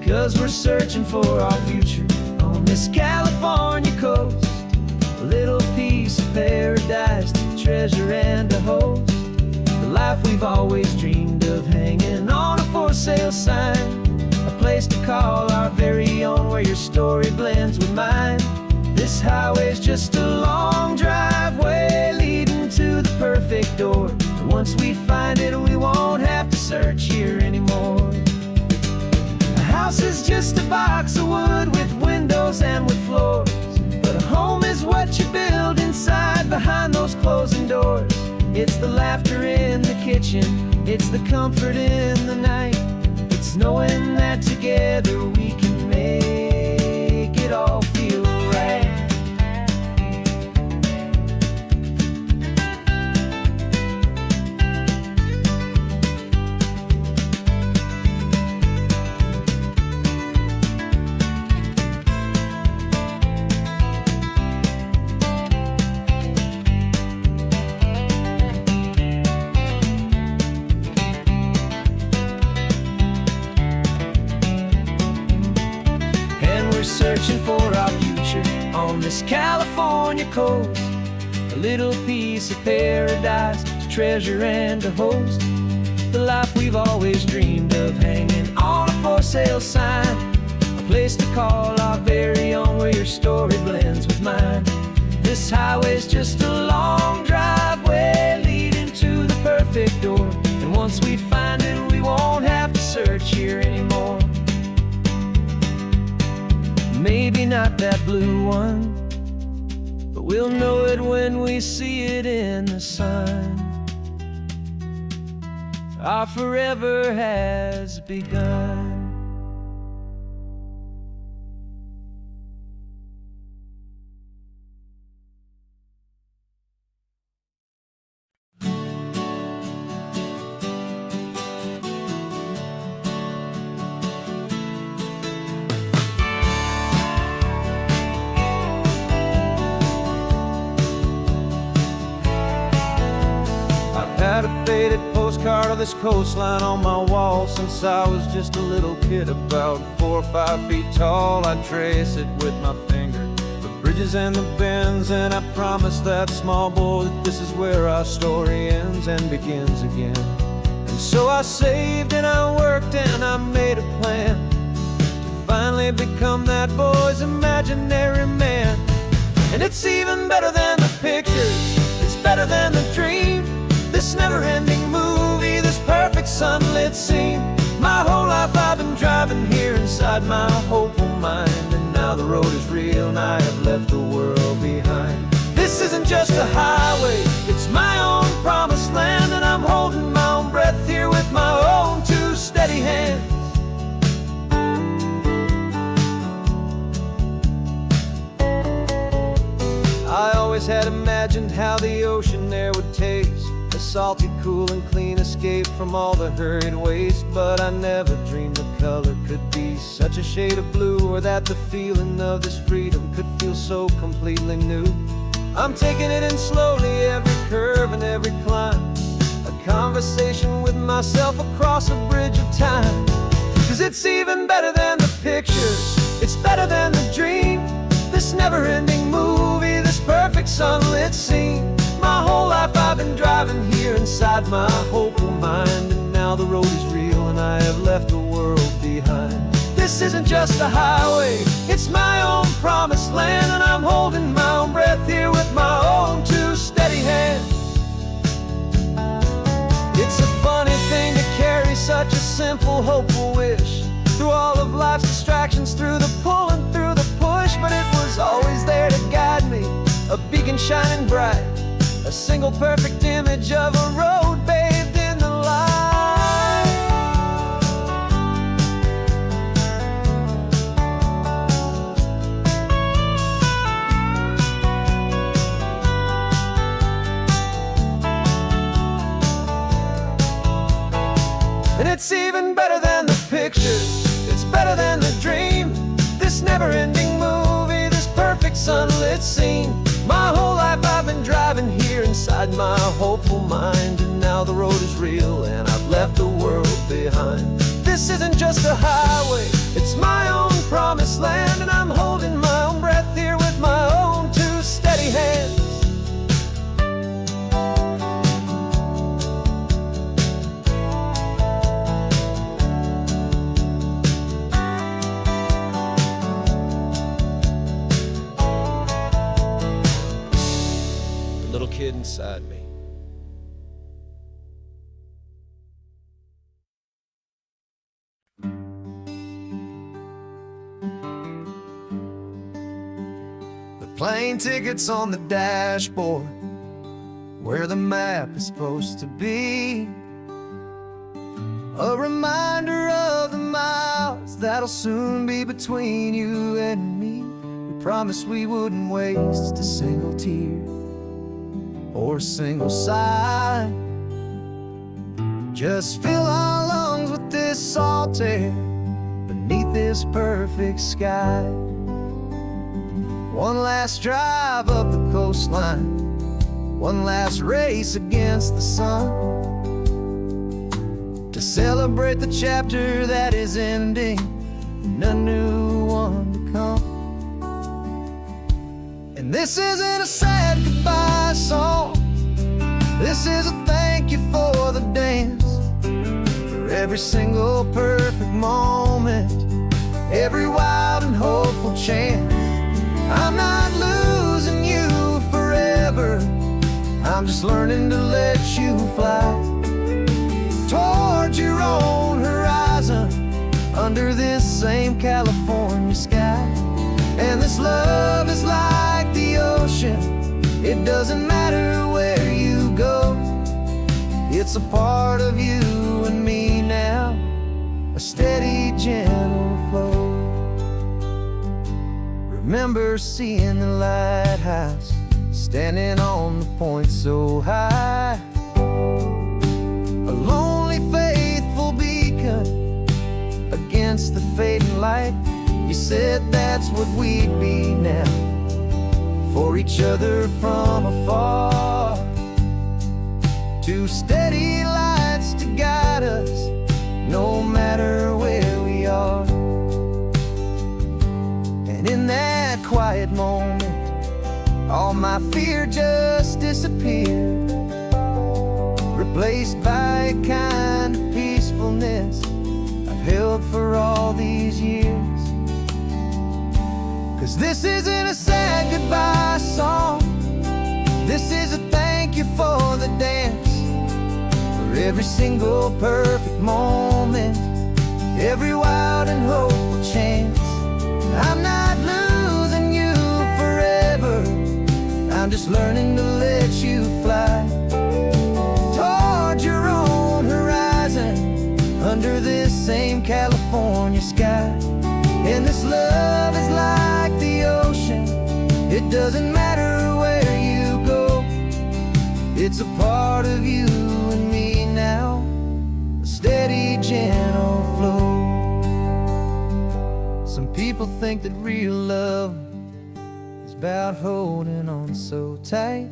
'cause we're searching for our future on this California coast, a little piece of paradise to treasure and to host, the life we've always dreamed of, hanging on a for sale sign, a place to call our very own, where your story blends with mine. This highway's just a long driveway leading to the perfect door, and once we find it, we won't have to search here anymore. A house is just a box of wood with windows and with floors, but a home is what you build inside behind those closing doors. It's the laughter in the kitchen, it's the comfort in the night, it's knowing that together we can make it all feel right. Searching for our future on this California coast, a little piece of paradise to treasure and to host, the life we've always dreamed of, hanging on a for sale sign, a place to call our very own, where your story blends with mine. This highway's just a long driveway leading to the perfect door, and once we find it, we won't have to search here anymore. Maybe not that blue one, but we'll know it when we see it in the sun. Our forever has begun. Had a faded postcard of this coastline on my wall since I was just a little kid, about 4 or 5 feet tall. I trace it with my finger, the bridges and the bends, and I promise that small boy that this is where our story ends and begins again. And so I saved and I worked and I made a plan to finally become that boy's imaginary man. And it's even better than the pictures, it's better than the dream, this never-ending movie, this perfect sunlit scene. My whole life I've been driving here inside my hopeful mind, and now the road is real and I have left the world behind. This isn't just a highway, it's my own promised land, and I'm holding my own breath here with my own 2 steady hands. I always had imagined how the ocean there would taste, a salty, cool and clean escape from all the hurried waste. But I never dreamed the color could be such a shade of blue, or that the feeling of this freedom could feel so completely new. I'm taking it in slowly, every curve and every climb, a conversation with myself across a bridge of time. 'Cause it's even better than the pictures, it's better than the dream, this never-ending movie, perfect sunlit scene. My whole life I've been driving here inside my hopeful mind, and now the road is real and I have left the world behind. This isn't just a highway, it's my own promised land, and I'm holding my own breath here with my own two steady hands. It's a funny thing to carry such a simple, hopeful wish through all of life's distractions, through the pull and through the push, but it was always there to guide me, a beacon shining bright, a single perfect image of a road bathed in the light. And it's even better than the picture, it's better than the dream. This never-ending movie, this perfect sunlit scene. My whole life I've been driving here inside my hopeful mind, and now the road is real and I've left the world behind. This isn't just a highway, it's my own promised land, and I'm holding my own breath here with my own two steady hands. Little kid inside me. The plane tickets on the dashboard, where the map is supposed to be, a reminder of the miles that'll soon be between you and me. We promised we wouldn't waste a single tear or a single sigh. Just fill our lungs with this salt air beneath this perfect sky. One last drive up the coastline, one last race against the sun, to celebrate the chapter that is ending and a new one to come. And this isn't a sad goodbye song, this is a thank you for the dance, for every single perfect moment, every wild and hopeful chance. I'm not losing you forever, I'm just learning to let you fly towards your own horizon, under this same California sky. And this love is like the ocean, it doesn't matter where you go, it's a part of you and me now, a steady, gentle flow. Remember seeing the lighthouse, standing on the point so high, a lonely, faithful beacon against the fading light. You said that's what we'd be now, for each other from afar. Two steady lights to guide us, no matter where we are. And in that quiet moment, all my fear just disappeared, replaced by a kind of peacefulness I've held for all these years. 'Cause this isn't a sad goodbye song, this is a thank you for the dance, for every single perfect moment, every wild and hopeful chance. I'm not losing you forever, I'm just learning to let you fly towards your own horizon, under this same California sky. And this love is like the ocean, it doesn't matter where you go, it's a part of you and me now, a steady, gentle flow. Some people think that real love is about holding on so tight.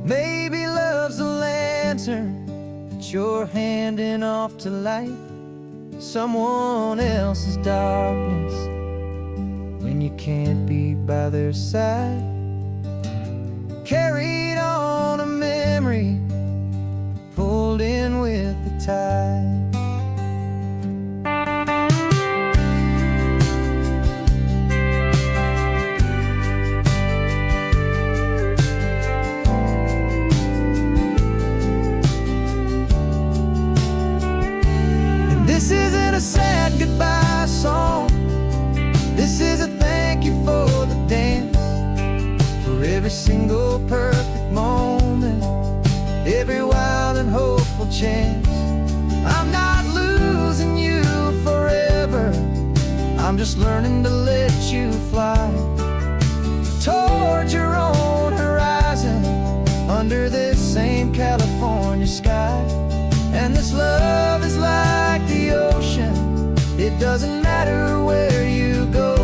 Maybe love's a lantern that you're handing off to light someone else's darkness when when you can't be by their side. Carried on a memory, pulled in with the tide. This isn't a sad goodbye song. This is a thank you for the dance, for every single perfect moment, every wild and hopeful chance. I'm not losing you forever, I'm just learning to let you fly toward your own horizon, under this same California sky. And this love is like the ocean, it doesn't matter where you go,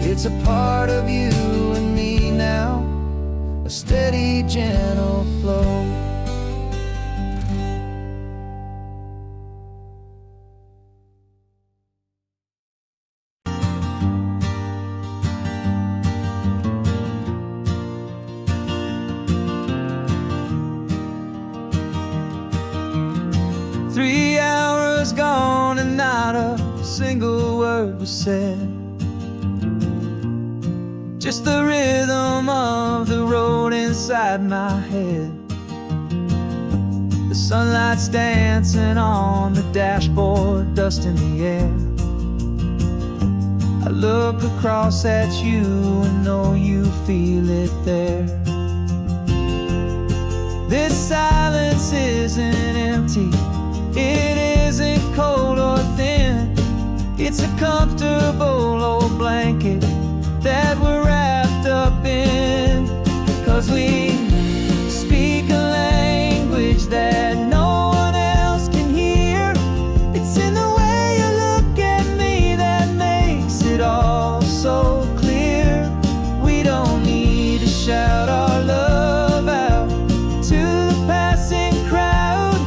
it's a part of you and me now, a steady, gentle flow. Three hours gone and not a single word was said. Just the rhythm of the road inside my head. The sunlight's dancing on the dashboard, dust in the air. I look across at you and know you feel it there. This silence isn't empty, it isn't cold or thin. It's a comfortable old blanket that we're wrapped up in. 'Cause we speak a language that no one else can hear. It's in the way you look at me that makes it all so clear. We don't need to shout our love out to the passing crowd.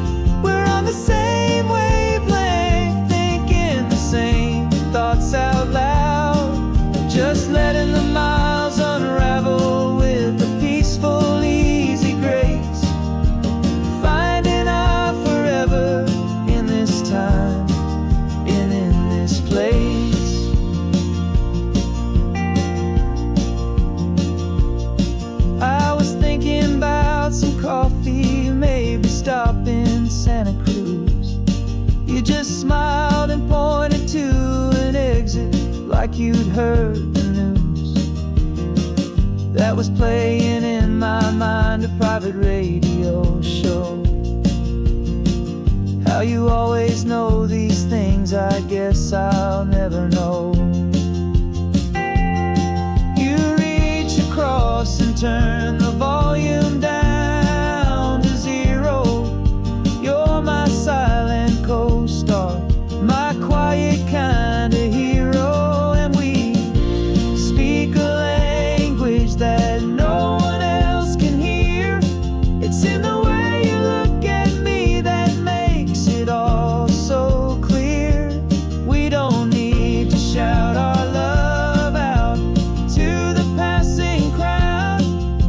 We're on the same wavelength, thinking the same thoughts out loud. Just letting the miles unravel with a peaceful, easy grace. Finding our forever in this time and in this place. I was thinking about some coffee, maybe stop in Santa Cruz. You just smiled and pointed to an exit like you'd heard the news. That was playing in my mind, a private radio show. How you always know these things, I guess I'll never know. You reach across and turn the volume down to zero. You're my silent co-star, my quiet kind of hero. And we speak a language that no one else can hear. It's in the way you look at me that makes it all so clear. We don't need to shout our love out to the passing crowd.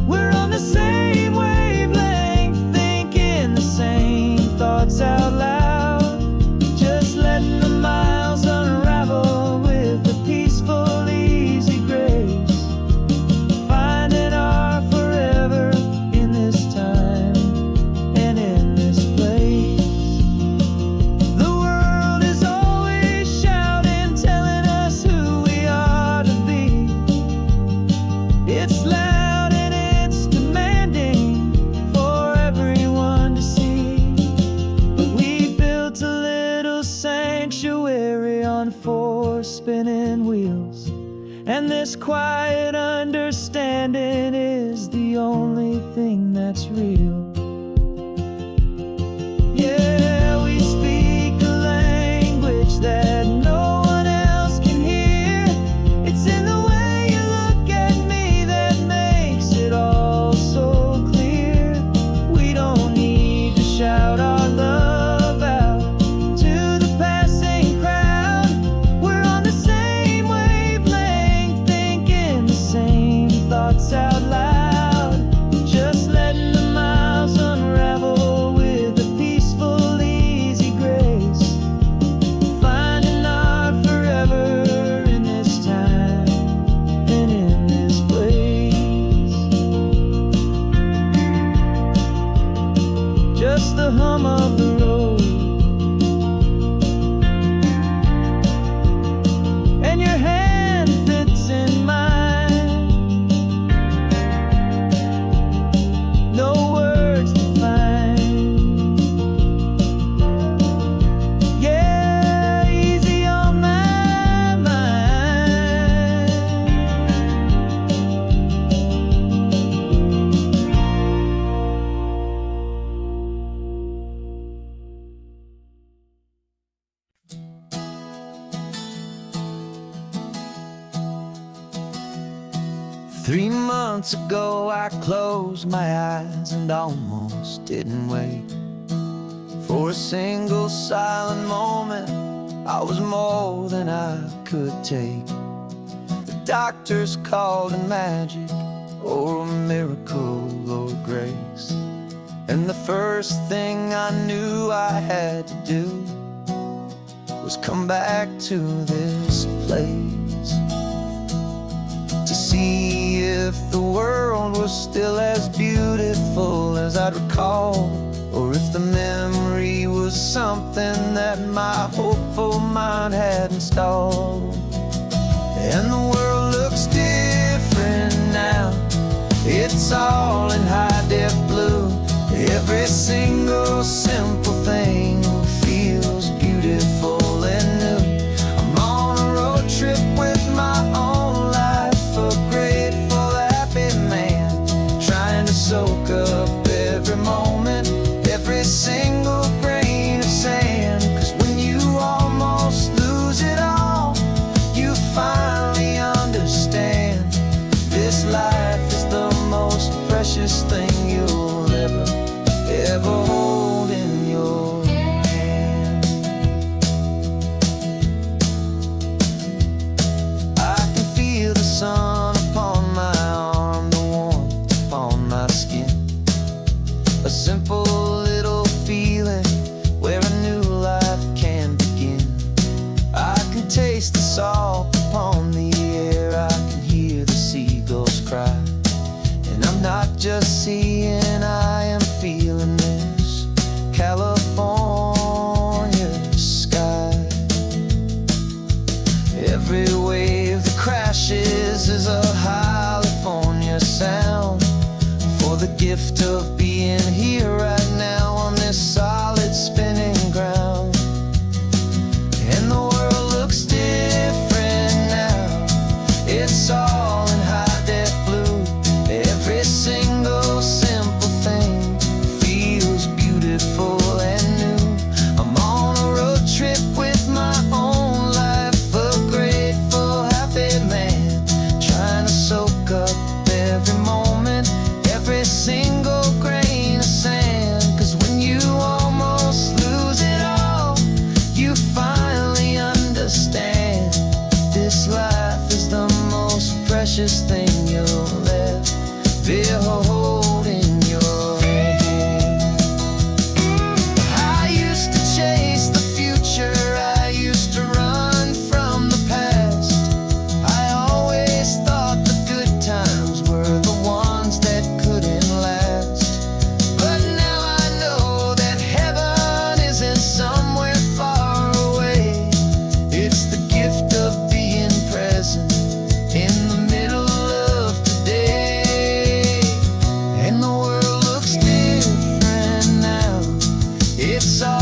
We're on the same wavelength, thinking the same thoughts out loud. Just letting the miles unravel with a peaceful, easy grace. Finding our forever in this time and in this place. The world is always shouting, telling us who we are to be. It's loud and it's demanding for everyone to see. But we built a little sanctuary on four spinning wheels, and this quiet understanding is the only thing that's real. Yeah, we speak a language that no one else can hear. It's in the way you look at me that makes it all so clear. We don't need to shout our love out to the passing crowd. We're on the same wavelength, just the hum of the road. And your hand fits in mine, no words to find. Yeah, easy on my mind. 3 months ago I closed my eyes and almost didn't wait for a single silent moment. I was more than I could take. The doctors called it magic, or a miracle, or grace. And the first thing I knew I had to do was come back to this place, to see if the world was still as beautiful as I'd recall, or if the memory was something that my hopeful mind had installed. And the world looks different now, it's all in high-def blue. Every single simple thing feels beautiful and new. I'm on a road trip with my own life, a grateful, happy man, trying to soak up every moment, every single grain of sand. 'Cause when you almost lose it all, you finally understand this life is the most precious thing you'll ever hold in your hand. I can feel the sun upon my arm, the warmth upon my skin, a simple little feeling where a new life can begin. I can taste the salt upon the air, I can hear the seagulls cry, and I'm not just seeing, I am feeling this California sky. Every wave that crashes is a California sound, for the gift of being here right now on this solid spinning ground. And the world looks different now, it's all in high-def blue. Every single simple thing feels beautiful and new. I'm on a road trip with my own life, a grateful, happy man, trying to soak up every moment, every single grain of sand. 'Cause when you almost lose it all, you finally understand this life is the most precious thing you'll ever hold in your hand. I used to chase the future, I used to run from the past. I always thought the good times were the ones that couldn't last. But now I know that heaven isn't somewhere far away. It's the gift of being present in the middle of today. And the world looks different now, it's all